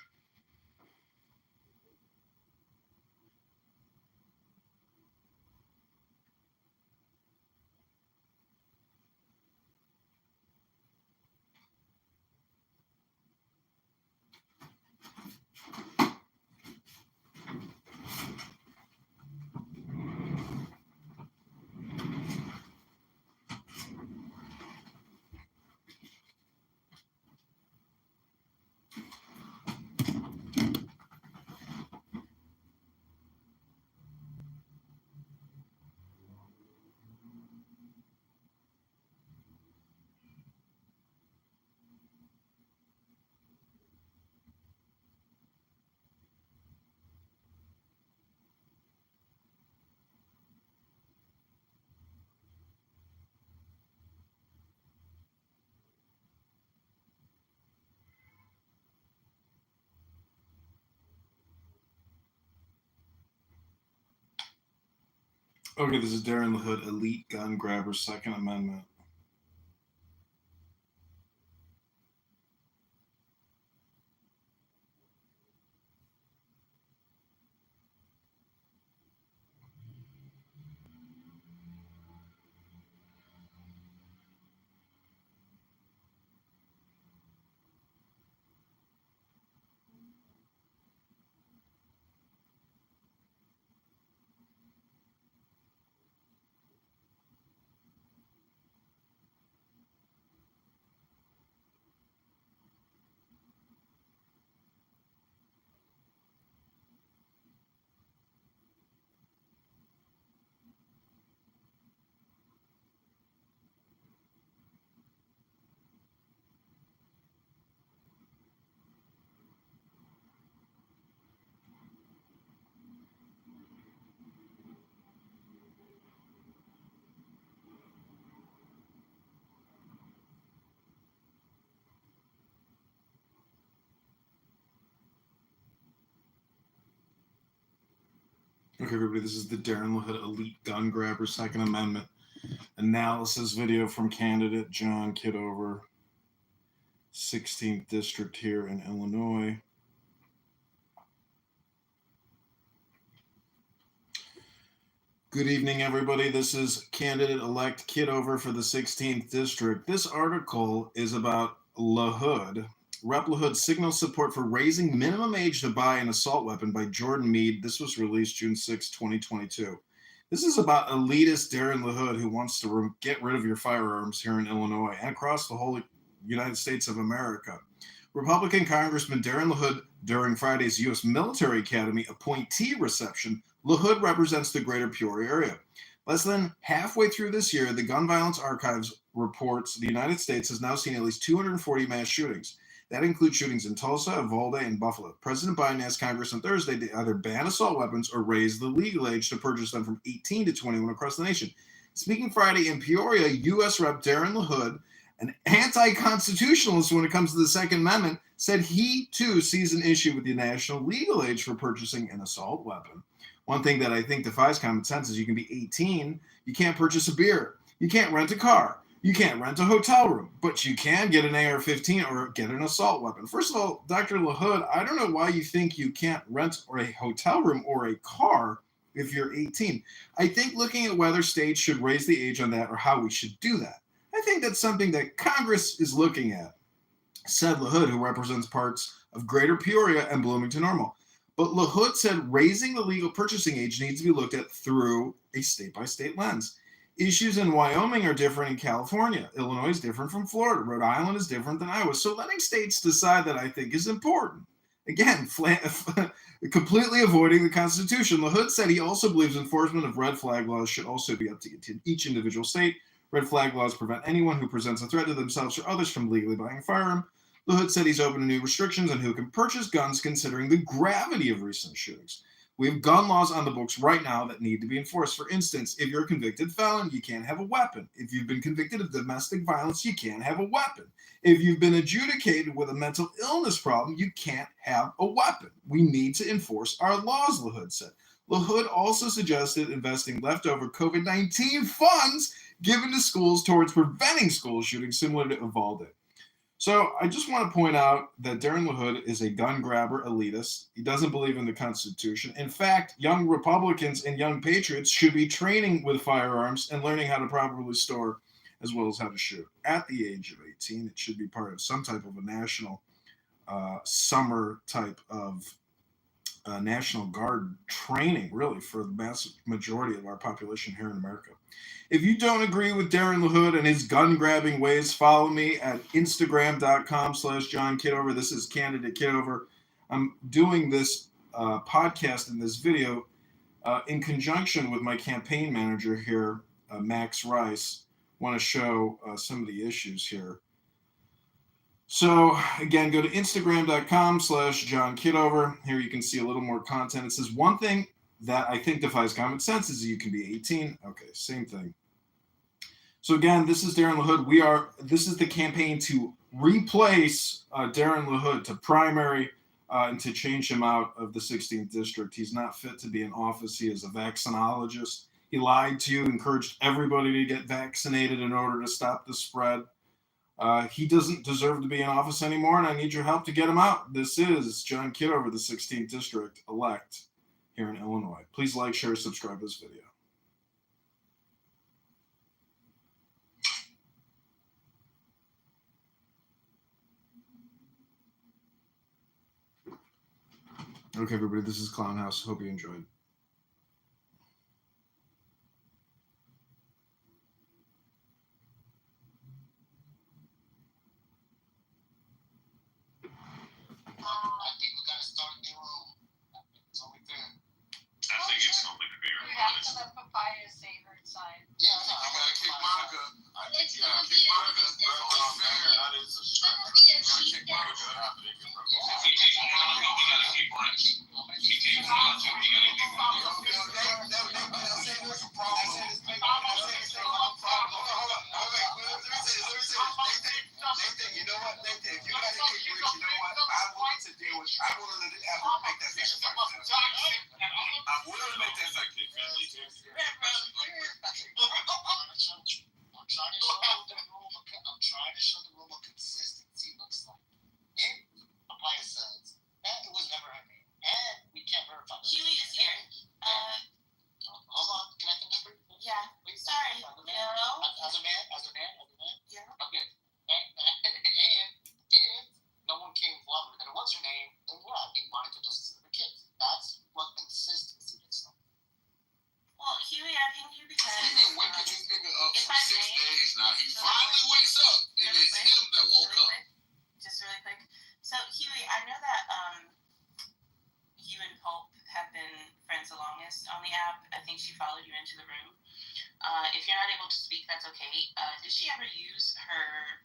Okay, this is Darren LaHood, Elite Gun Grabber, Second Amendment. Okay, everybody, this is the Darren LaHood, Elite Gun Grabber, Second Amendment analysis video from candidate John Kitover, 16th District here in Illinois. Good evening, everybody. This is candidate-elect Kitover for the 16th District. This article is about LaHood. Rep. LaHood signals support for raising minimum age to buy an assault weapon by Jordan Meade. This was released June 6, 2022. This is about elitist Darren LaHood who wants to get rid of your firearms here in Illinois and across the whole United States of America. Republican Congressman Darren LaHood, during Friday's U.S. Military Academy appointee reception, LaHood represents the greater Peoria area. Less than halfway through this year, the Gun Violence Archives reports the United States has now seen at least 240 mass shootings. That includes shootings in Tulsa, Uvalde, and Buffalo. President Biden asked Congress on Thursday to either ban assault weapons or raise the legal age to purchase them from 18 to 21 across the nation. Speaking Friday in Peoria, U.S. Rep. Darren LaHood, an anti-constitutionalist when it comes to the Second Amendment, said he, too, sees an issue with the national legal age for purchasing an assault weapon. One thing that I think defies common sense is you can be 18, you can't purchase a beer, you can't rent a car, you can't rent a hotel room, but you can get an AR-15 or get an assault weapon. First of all, Dr. LaHood, I don't know why you think you can't rent or a hotel room or a car if you're 18. I think looking at whether states should raise the age on that or how we should do that. I think that's something that Congress is looking at, said LaHood, who represents parts of Greater Peoria and Bloomington Normal. But LaHood said raising the legal purchasing age needs to be looked at through a state-by-state lens. Issues in Wyoming are different in California. Illinois is different from Florida. Rhode Island is different than Iowa. So letting states decide that, I think, is important. Again, completely avoiding the Constitution. LaHood said he also believes enforcement of red flag laws should also be up to each individual state. Red flag laws prevent anyone who presents a threat to themselves or others from legally buying a firearm. LaHood said he's open to new restrictions on who can purchase guns considering the gravity of recent shootings. We have gun laws on the books right now that need to be enforced. For instance, if you're a convicted felon, you can't have a weapon. If you've been convicted of domestic violence, you can't have a weapon. If you've been adjudicated with a mental illness problem, you can't have a weapon. We need to enforce our laws, LaHood said. LaHood also suggested investing leftover COVID-19 funds given to schools towards preventing school shootings, similar to Uvalde. So I just want to point out that Darren LaHood is a gun grabber elitist. He doesn't believe in the Constitution. In fact, young Republicans and young patriots should be training with firearms and learning how to properly store as well as how to shoot. At the age of 18, it should be part of some type of a national summer type of National Guard training, really, for the vast majority of our population here in America. If you don't agree with Darren LaHood and his gun-grabbing ways, follow me at Instagram.com/John Kitover. This is Candidate Kitover. I'm doing this podcast and this video in conjunction with my campaign manager here, Max Rice. Want to show some of the issues here. So, again, go to Instagram.com/John Kitover. Here you can see a little more content. It says one thing that I think defies common sense is you can be 18. Okay, same thing. So again, this is Darren LaHood. This is the campaign to replace Darren LaHood, to primary and to change him out of the 16th district. He's not fit to be in office. He is a vaccinologist. He lied to you, encouraged everybody to get vaccinated in order to stop the spread. He doesn't deserve to be in office anymore, and I need your help to get him out. This is John Kitover, the 16th district elect here in Illinois. Please like, share, subscribe to this video. Okay, everybody, this is Clown House. Hope you enjoyed. I think we gotta start a new room. It's only fair. I think it's something to be We have to realized. let Papaya say her side. Yeah, You gotta kick Monica. I think you gotta kick Monica. That's fair. That is a You gotta kick Monica. You know what, Nathan? If you gotta kick Rich, you know what? I'm willing to deal with. I'm willing to make that sacrifice. I'm willing to make that sacrifice. I'm trying to show the room what consistency looks like. In Papaya says that it was never her name, and we can't verify. Huey is here. Hold on, can I finish? Yeah. Please. Sorry. No. As a man. Yeah. Okay. And if no one came forward and it was your name, then yeah, I think Monica just her kids. That's what consistency looks like. Well, Huey, I think you because He's been waking this nigga up If for I 6 may, days now. He really finally wakes up, and really it's quick, him that woke up. Just really quick. So Huey, I know that you and Pope have been friends the longest on the app. I think she followed you into the room. If you're not able to speak, that's okay. Did she ever use her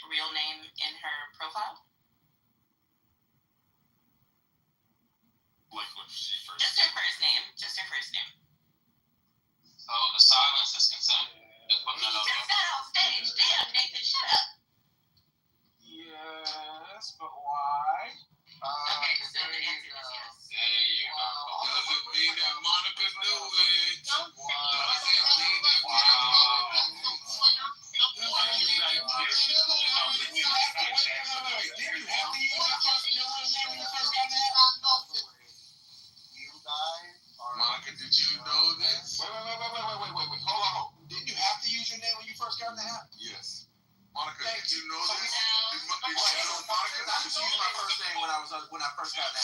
real name in her profile? Like when she first. Just her first name. Just her first name. Oh, the silence is consent. Just put that You up. just got on stage. Damn, Nathan, shut up. Yes, but why? Okay, so the answer is yes. There you go. Doesn't mean that Monica knew it. Don't say Doesn't mean that Monica knew it.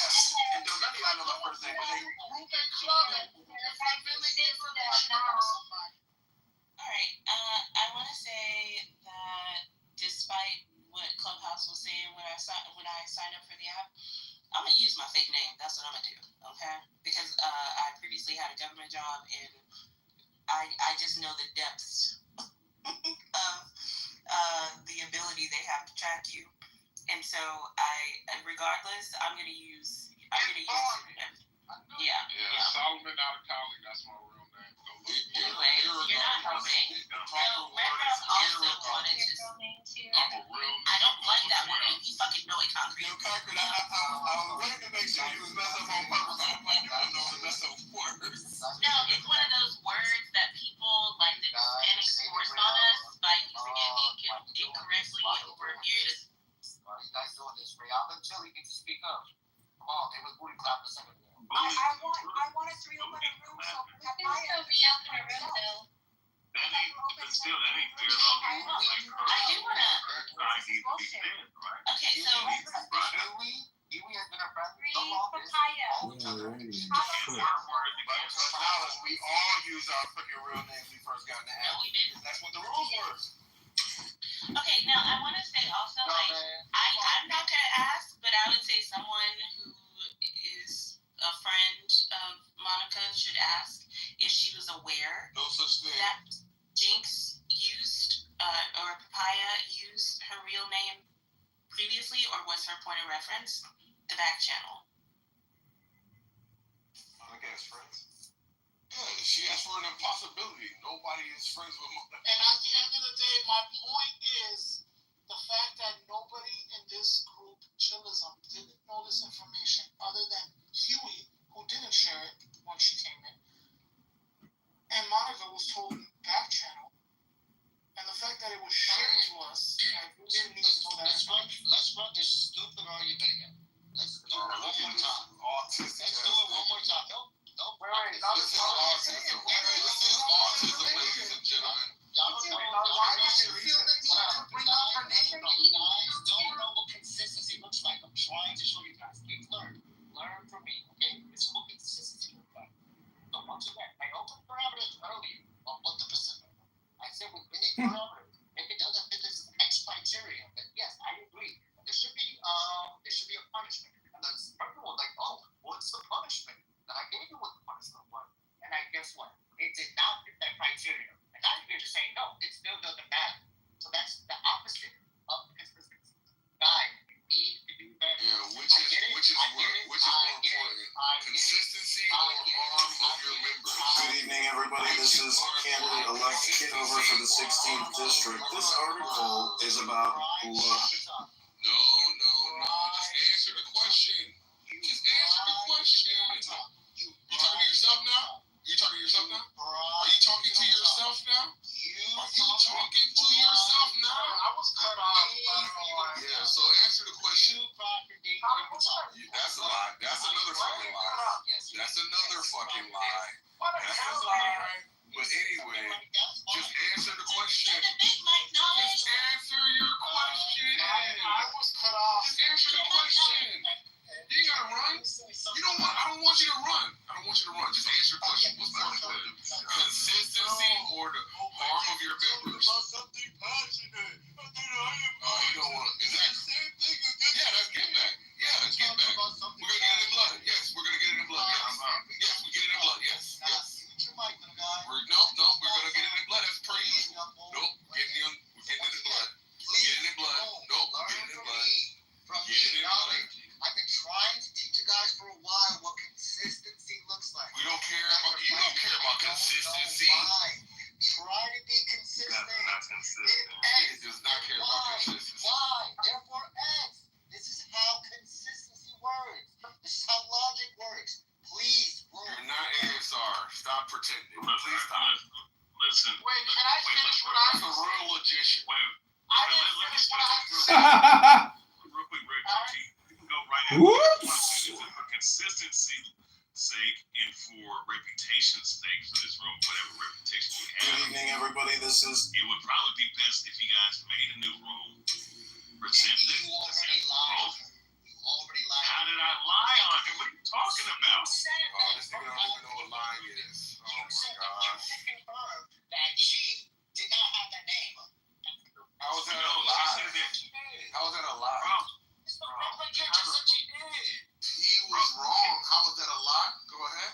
And don't none of y'all know my first name, but they Group and club and revealing information about somebody. All right. I want to say that despite what Clubhouse was saying when I signed up for the app, I'm gonna use my fake name. That's what I'm gonna do. Okay? Because I previously had a government job, and I just know the depths of the ability they have to track you. And so regardless, I'm gonna use. Yeah. Solomon out of college. That's my real name. Anyway, you're not helping. No, Redruff also wanted to. I'm a real. I don't like that word. You fucking know it, Concrete. No, Concrete, I wanted to make sure you was messing up on purpose. I'm like, you don't know the mess up words. No, it's one of those words that people like the Hispanics force on us by using it incorrectly over a period of. Why are you guys doing this? Ray, I'll let Chili get to speak up. Come on, they was booty clapping something there. I want us to reopen a room so Papaya Still be out in the room though. That ain't fair at all. I do wanna. I need to be fed, right? Okay, so Yui has been a friend the longest. Papaya. All the time. We all use our fucking real names when we first got in the no, app. we didn't. That's what the rules were. Okay, now I want to say also, No, like, man. I'm not gonna ask, but I would say someone who is a friend of Monica should ask if she was aware No such thing. that Jinx used or Papaya used her real name previously, or was her point of reference the back channel? I guess friends. Yeah, she asked for an impossibility. Nobody is friends with Monica. And at the end of the day, my point is the fact that nobody in this group, Chillism, didn't know this information other than Huey, who didn't share it when she came in. And Monica was told back channel. And the fact that it was shared to us, like, we didn't need to know that. Let's run this stupid argument again. Let's do it one more time. Autistic. Let's do it one more time. Don't Wait, This is autism. This is autism, ladies and gentlemen. Y'all don't know. Why did you feel the need to bring up her name? You guys don't know what consistency looks like. I'm trying to show you guys. Please learn. Learn from me, okay? This is what consistency looks like. So once again, I opened parameters earlier on what the Pacific. I said with any parameter, if it doesn't fit this X criteria, then yes, I agree. There should be a punishment. And then everyone like, oh, what's the punishment? And I gave you what the punishment was. And I guess what? It did not fit that criteria. And now you're just saying, no, it still doesn't matter. So that's the opposite of consistency. Guys, you need to do better. Yeah, which is more important? Consistency or harm of your members? Good evening, everybody. This is candidate-elect Kitover for the 16th district. This article is about love. No. Just answer the question. Just answer the question. You talking to yourself now? You talking to yourself now? Are you talking to yourself now? Are you talking to yourself now? I was cut off. Yeah, so answer the question. That's a lie. That's another fucking lie. That's another fucking lie. That's a lie. But anyway, just answer the question. The big mic knowledge. Just answer your question. I was cut off. Just answer the question. You ain't gotta run. I don't want you to run. I don't want you to run. Just answer the question. What's more important? Consistency or the harm of your members? Something passionate. You don't want to. Exactly. Yeah, that's get back. Yeah, that's get back. We're gonna get it in blood. Yes, we're gonna get it in blood. Yes, we get it in blood. Yes. No, we're gonna get it in blood. That's per usual. Nope, we're getting it in blood. Get it in blood. Nope, get it in blood. Get it in blood. I've been trying to teach you guys for a while what consistency looks like. We don't care about. You don't care about consistency. Why? Try to be consistent. That's not consistent. It does not care about consistency. Why? Therefore, X. This is how consistency works. This is how logic works. Please, You're not ASR. Stop pretending. Please stop. Listen. Wait, can I finish what I I'm a real logician. I didn't finish what I Real quick, Ray, you can go right after. Whoops. For consistency's sake and for reputation's sake for this room, whatever reputation we Good have, evening, everybody. This is it would probably be best if you guys made a new room. Present it. You already lied. You already lied. How did I lie on him? What are you talking about? Oh, this nigga don't even know what lying is. Oh You my said gosh. that you confirmed that she did not have that name. How is that a No, lie? she said that How is that a lie? It's not like you just said she did. He was wrong. How is that a lie? Go ahead.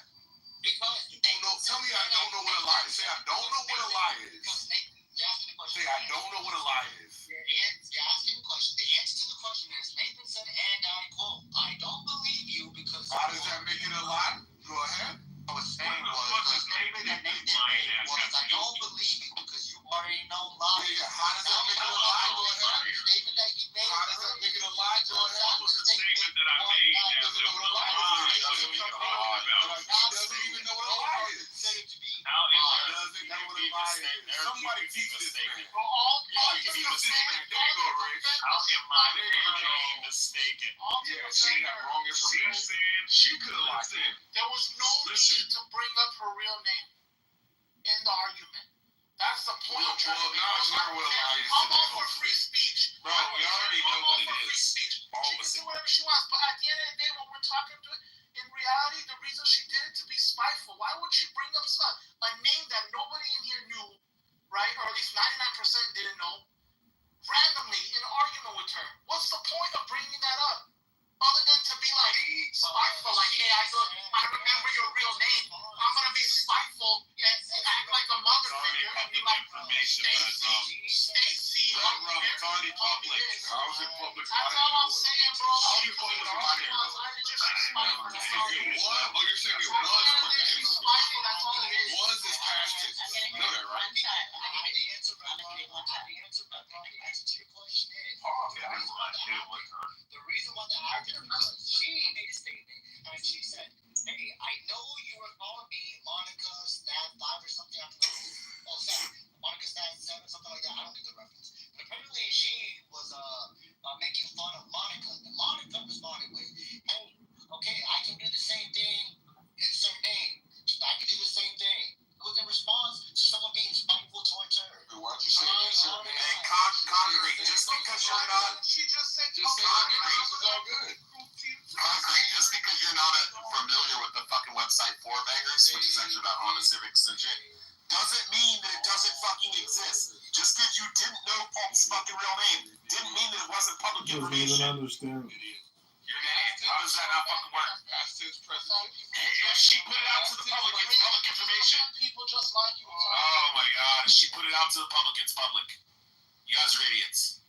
Because Tell me I don't know what a lie is. Say I don't know what a lie is. Say I don't know what a lie is. You're asking the question. The answer to the question is Nathan said, and I quote, I don't believe you because. How does that make it a lie? Go ahead. I was saying was I don't believe you because you already know lies. Yeah, how does that make it a lie? Go ahead. Statement that he made. How does that make it a lie? Go ahead. That was a statement that I made. He doesn't know what a lie is. He doesn't even know what a lie is. How He am doesn't know what a lie is. Somebody teach this man. There you go, Rich. How am I being mistaken? Yeah, she got wrong information. She could have lied. There was no need to bring up her real name in the argument. That's the point. Well, now it's not what a lie is. I'm all for free speech. Bro, we already know what it is. She All can of us. do whatever she wants, but at the end of the day, when we're talking to it, in reality, the reason she did it to be spiteful. Why would she bring up a name that nobody in here knew, right? Or at least 99% didn't know, randomly in an argument with her? What's the point of bringing that up? Other than to be like spiteful, like, hey, I remember your real name. I'm gonna be spiteful and act like a mother figure and be like, Stacy, It's already public. How is it public? that's all I'm saying, bro. How is it public? It's just spiteful. That's all it is. What? Oh, you're saying it was public? She's spiteful. That's all it is. Was this past tense? You know that, right? The answer to your question is, The reason why the argument was she made a statement and she said, hey, I know you were calling me Monica Stat 5 or something. I don't know. Oh, sorry. Monica Stat 7, something like that. I don't get the reference. But apparently she was making fun of Monica. And Monica responded with, hey, okay, I can do the same thing, insert name. I can do the same thing. It was in response to someone being spiteful towards her. Why'd you say insert name? Hey, concrete. Just because you're not She just said Concrete. This is all good. concrete, just because you're not familiar with the fucking website Four Bangers, which is actually about Honda Civics and shit, doesn't mean that it doesn't fucking exist. Just because you didn't know Paul's fucking real name didn't mean that it wasn't public Doesn't information. even understand. You're an idiot. How does that not fucking work? Past tense, present tense. If she put it out to the public, it's public information. people just like you. Oh my god, if she put it out to the public, it's public. You guys are idiots.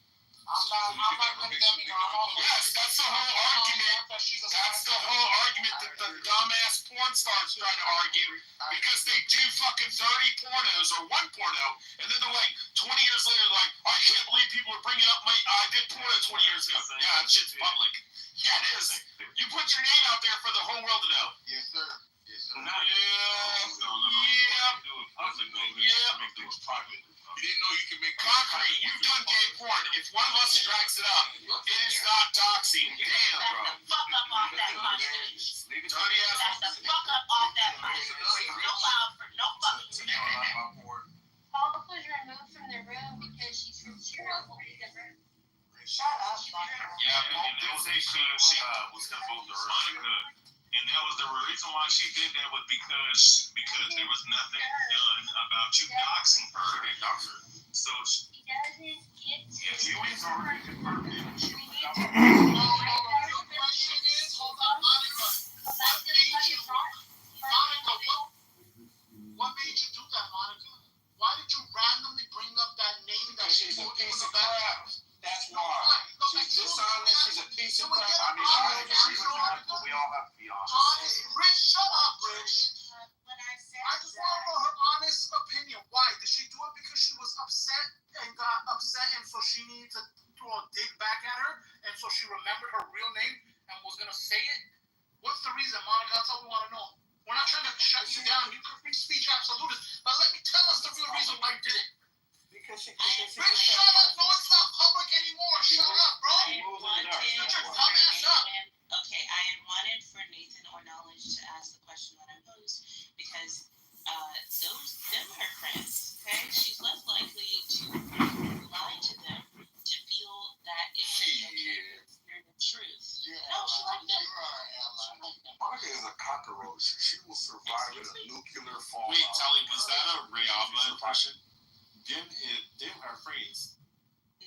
I'm not condemning her. Yes, that's the whole argument. That's the whole argument that the dumbass porn stars try to argue. Because they do fucking 30 pornos or one porno, and then they're like, 20 years later, like, I can't believe people are bringing up I did porno 20 years ago. Yeah, that shit's public. Yeah, it is. You put your name out there for the whole world to know. Yes, sir. Yes, sir. You didn't know you could make Concrete, you've done gay porn. If one of us drags it up, it is not doxing. Damn, bro. Back the fuck up off that hostage. Dirty ass. Back the fuck up off that hostage. No loud for no fucking reason. Paul was removed from the room because she's from Chernobyl. Shut up, Yeah, Paul did say she was gonna vote for Monica, and that was the reason why she did that was because there was nothing done about you doxing her. So He doesn't get to. if you ain't already confirmed it, she was out. What made you do that, Monica? Why did you randomly bring up that name that She's a piece of crap. That's why. She's dishonest. She's a piece of crap. I mean, I agree with you, but we all have to be honest. Honest, Rich, shut up, Rich. When I said I just want to know her honest opinion. Why? Did she do it because she was upset and got upset and so she needed to throw a dig back at her and so she remembered her real name and was going to say it? What's the reason, Monica? That's all we want to know. We're not trying to shut you down. You can free speech, absolutely. But let me tell us the real reason why you did it. Because she Rich, shut up. No, it's not public anymore. Shut up, bro. I wanted, Shut your dumbass up. okay, I had wanted for Nathan or Knowledge to ask the question that I posed because them her friends, okay? She's less likely to lie to them to feel that it would be okay to hear the truth. No, she liked them. a cockroach. She will survive in a nuclear fallout. Wait, Tally, was that a Rayaba impression? Dim her phrase.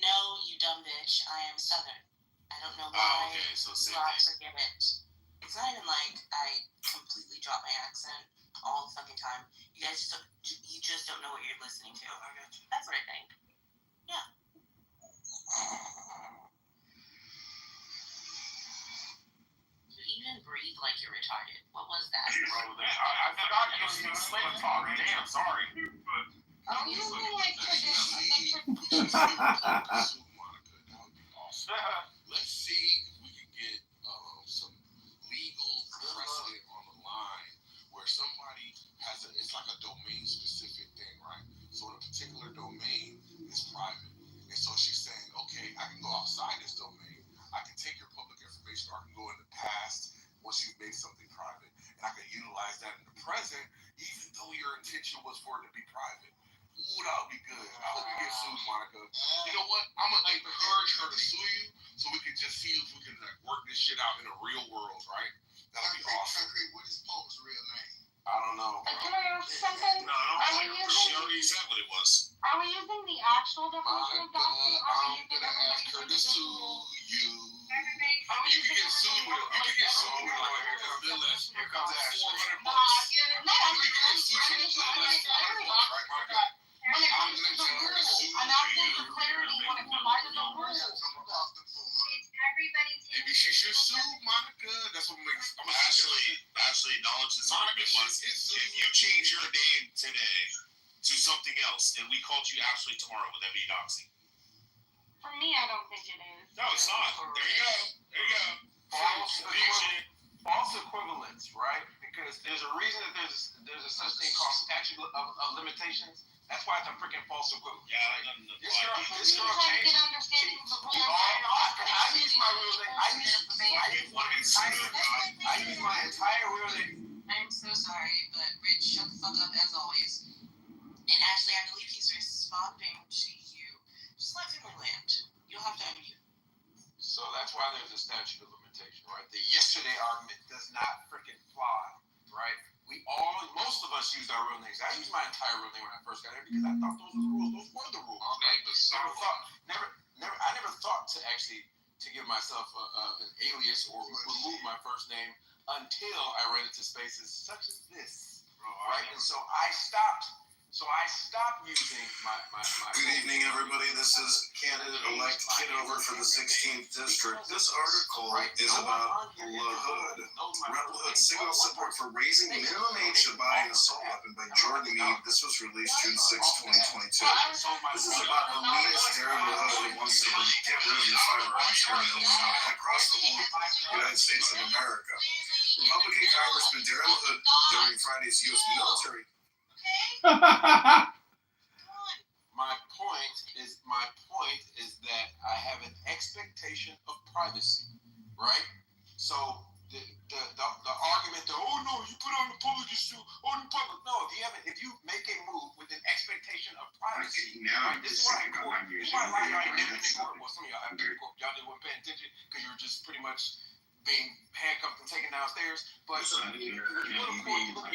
No, you dumb bitch. I am Southern. I don't know why Okay, so same you thing. forget it. It's not even like I completely drop my accent all the fucking time. You guys just don't know what you're listening to. I got you. That's what I think. Yeah. You even breathe like you're retarded. What was that? Bro, I forgot you speak slave talk. Damn, sorry. Are we using like traditional? Monica, that would be awesome. Let's see if we can get some legal precedent on the line where somebody has it's like a domain specific thing, right? So a particular domain is private. And so she's saying, okay, I can go outside this domain. I can take your public information, or I can go in the past once you've made something private. And I can utilize that in the present, even though your intention was for it to be private. Ooh, that would be good. I hope you get sued, Monica. You know what? I'm going to encourage her to sue you so we can just see if we can work this shit out in the real world, right? That'll be awesome. What is Pope's real name? I don't know. Can I ask something? No, she already said what it was. Are we using the actual definition of doxing? I'm going to ask her to sue you. You can get sued with Here comes Ashley. $400. You can get sued for $400, right, Monica? When it comes to the rule, I'm asking for clarity when it provided the rule. It's everybody's. Maybe she should sue Monica. That's what makes. Ashley acknowledges the argument was if you change your name today to something else and we called you Ashley tomorrow, would that be doxing? For me, I don't think it is. No, it's not. There you go. False equivalence, right? Because there's a reason that there's a such thing called statute of limitations. That's why it's a freaking false equivalence. Yeah, it doesn't apply. This girl Trying to changed. get understanding of the rule. I use my real name. I use my entire real name. I'm so sorry, but Rich, shut the fuck up as always. And Ashley, I believe he's responding to you. Just let him land. You'll have to unmute. So that's why there's a statute of limitation, right? The yesterday argument does not freaking fly, right? Most of us used our real names. I used my entire real name when I first got here because I thought those were the rules. Those were the rules. I never thought to actually to give myself an alias or remove my first name until I ran into spaces such as this, right? And so I stopped using my Good evening, everybody. This is candidate-elect Kitover for the 16th District. This article is about LaHood. LaHood signals support for raising minimum age to buy an assault weapon by Jordan Meade. This was released June 6, 2022. This is about elitist Darren LaHood who wants to get rid of your firearms here in Illinois and across the whole United States of America. Republican Congressman Darren LaHood during Friday's U.S. military. My point is that I have an expectation of privacy, right? So the argument that you put on the public issue on the public. No, if you make a move with an expectation of privacy, right? This is what I court. This is why I never in the court. Well, some of y'all haven't been in court. Y'all just weren't paying attention because you were just pretty much being handcuffed and taken downstairs. But you go to court, you look at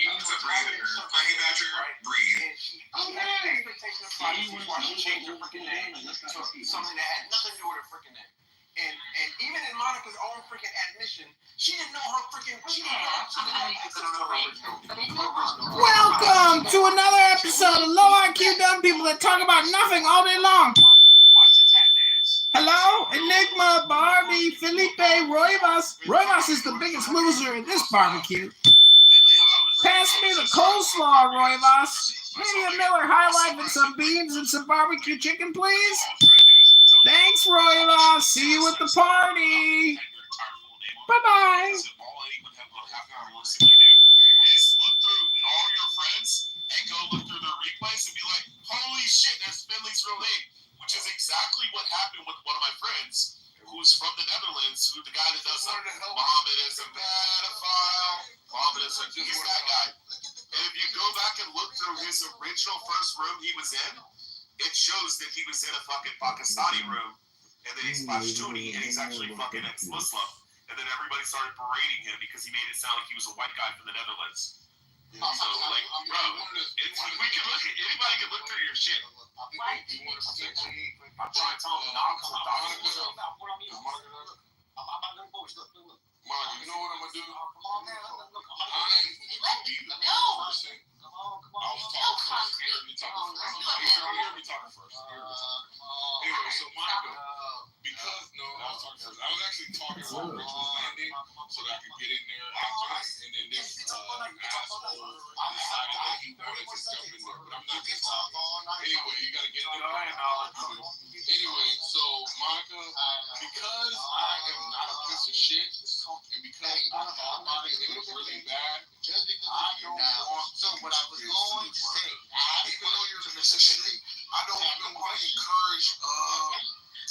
breathe. And she had an expectation of privacy before she changed her freaking name to something that had nothing to do with her freaking name. And even in Monica's own freaking admission, she didn't know her freaking. Welcome to another episode of Low IQ Dumb People that talk about nothing all day long. Watch the tap dance. Hello, Enigma, Barbie, Felipe, Roivas. Roivas is the biggest loser in this barbecue. Pass me the coleslaw, Roivas. Maybe a Miller High Life and some beans and some barbecue chicken, please. Thanks, Roivas. See you at the party. Bye-bye. All anyone have to do is look through all your friends and go look through their replays and be like, holy shit, there's Finley's real name, which is exactly what happened with one of my friends who's from the Netherlands, who the guy that does Muhammad is a pedophile. He's that guy. And if you go back and look through his original first room he was in, it shows that he was in a fucking Pakistani room, and then he's Pashtuni, and he's actually fucking ex-Muslim. and then everybody started berating him because he made it sound like he was a white guy from the Netherlands. So, like, bro, we can look at anybody can look through your shit. Why? I'm trying to tell him not to Monica, you know what I'm gonna do? Come on, man. I'm be the person. I was talking first. You heard me talking first. You heard me talking first. Anyway, so Monica, because I was talking first. I was actually talking about Richmond's Landing so that I could get in there after this, and then this asshole decided that he wanted to jump in there, but I'm not just talking. Anyway, you gotta get in there. Anyway, so Monica, because I am not a piece of shit, and because I thought about it and it was really bad, just because I don't want. So what I was going to say, even though you're a piece of shit, I don't even want to encourage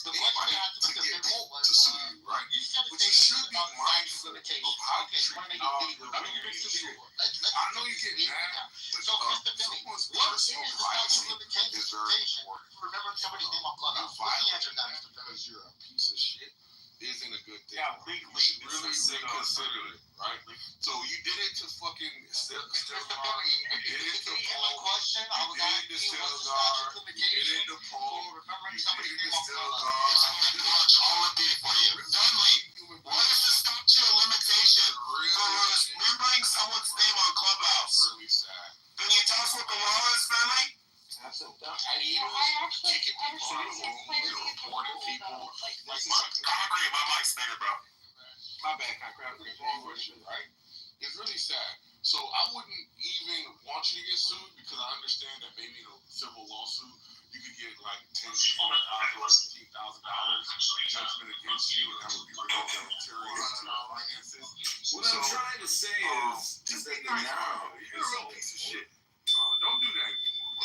anybody to get to sue you, right? But you should be mindful of how you treat people. I know you get mad, but someone's personal privacy is very important. Remember somebody's name on Clubhouse. Because you're a piece of shit isn't a good thing. Yeah, you should really reconsider it, right? So you did it to fucking still you did it to Paul. Question, I was you did it to Stilgar. You did it to Paul. Remembering You somebody's did it name to on Clubhouse. Stilgar. All I did for you. Finally, what is the statute of limitation for remembering someone's name on Clubhouse? Really sad. Can you tell us what the law is, family? Kicking people out of the room, reporting people. Like Concrete, my mic's better, bro. my bad, concrete, right? It's really sad. So I wouldn't even want you to get sued because I understand that maybe in a civil lawsuit you could get like $10,000 or $15,000 judgment against you, and that would be really deleterious to your finances. What I'm trying to say is just that be nice. now You're a real piece of shit. Don't do that anymore.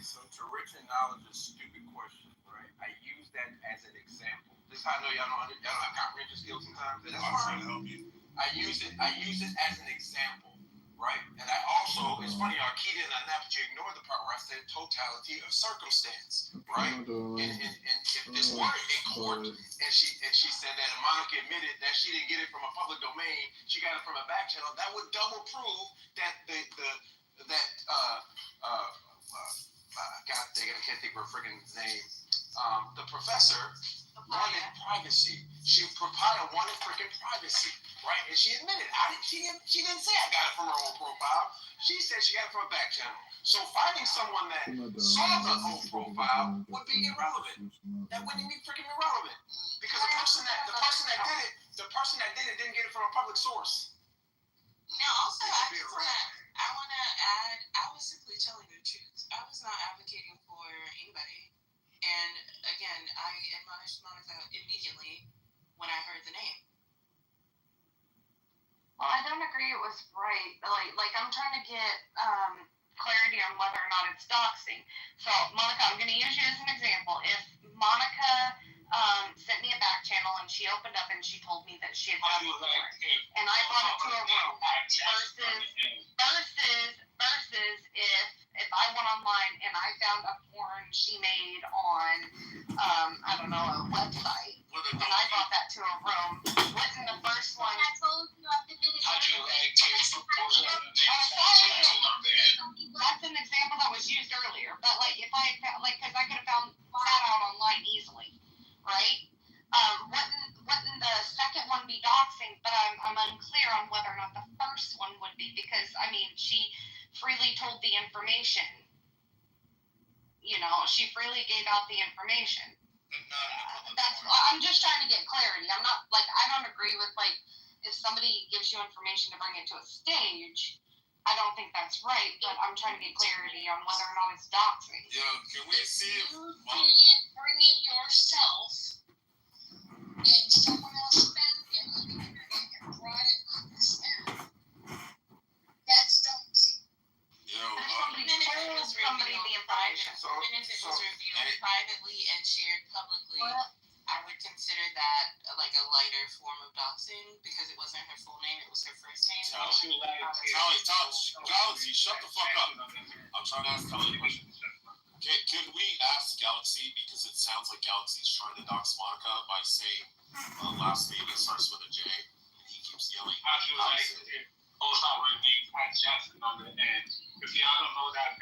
So to rich and knowledge is stupid question, right? I use that as an example. This is how I know y'all don't have comprehension skills sometimes. That's I'm trying to help you. I use it as an example, right? And I also, it's funny, Arkita and Anapachi ignored the part where I said totality of circumstance, right? And if this were in court, and she said that, and Monica admitted that she didn't get it from a public domain, she got it from a back channel, that would double prove that God dang it, I can't think of her freaking name. The professor wanted privacy. Papaya wanted freaking privacy, right? And she admitted, she didn't say I got it from her own profile. She said she got it from a back channel. So finding someone that saw the whole profile would be irrelevant. That wouldn't be freaking irrelevant. Because the person that did it didn't get it from a public source. Now, also, I want to add, I was simply telling the truth. I was not advocating for anybody. And again, I admonished Monica immediately when I heard the name. Well, I don't agree it was right. Like I'm trying to get clarity on whether or not it's doxing. So, Monica, I'm going to use you as an example. If Monica sent me a back channel and she opened up and she told me that she had done porn, and I brought it to a room, versus if I went online and I found a porn she made on I don't know, a website, and I brought that to a room, wasn't the first one? That's an example that was used earlier, but like if I found, like, because I could have found that out online easily, right? Wouldn't the second one be doxing? But I'm unclear on whether or not the first one would be, because I mean she freely told the information. You know, she freely gave out the information. I'm just trying to get clarity. I'm not like, I don't agree with like if somebody gives you information to bring it to a stage. I don't think that's right, but I'm trying to get clarity on whether or not it's doxing. Yeah, can we see if You can't bring it yourself and someone else found it on the internet and brought it on the staff. That's doxing. Even if it was revealed privately and shared publicly, I would consider that like a lighter form of doxing because it wasn't her full name, it was her first name. Galaxy, shut the fuck up. I'm trying to ask Tali a question. Can we ask Galaxy, because it sounds like Galaxy's trying to dox Monica by saying last name that starts with a J, and he keeps yelling. How she was like, post out with me, Jackson on it, and if y'all don't know that.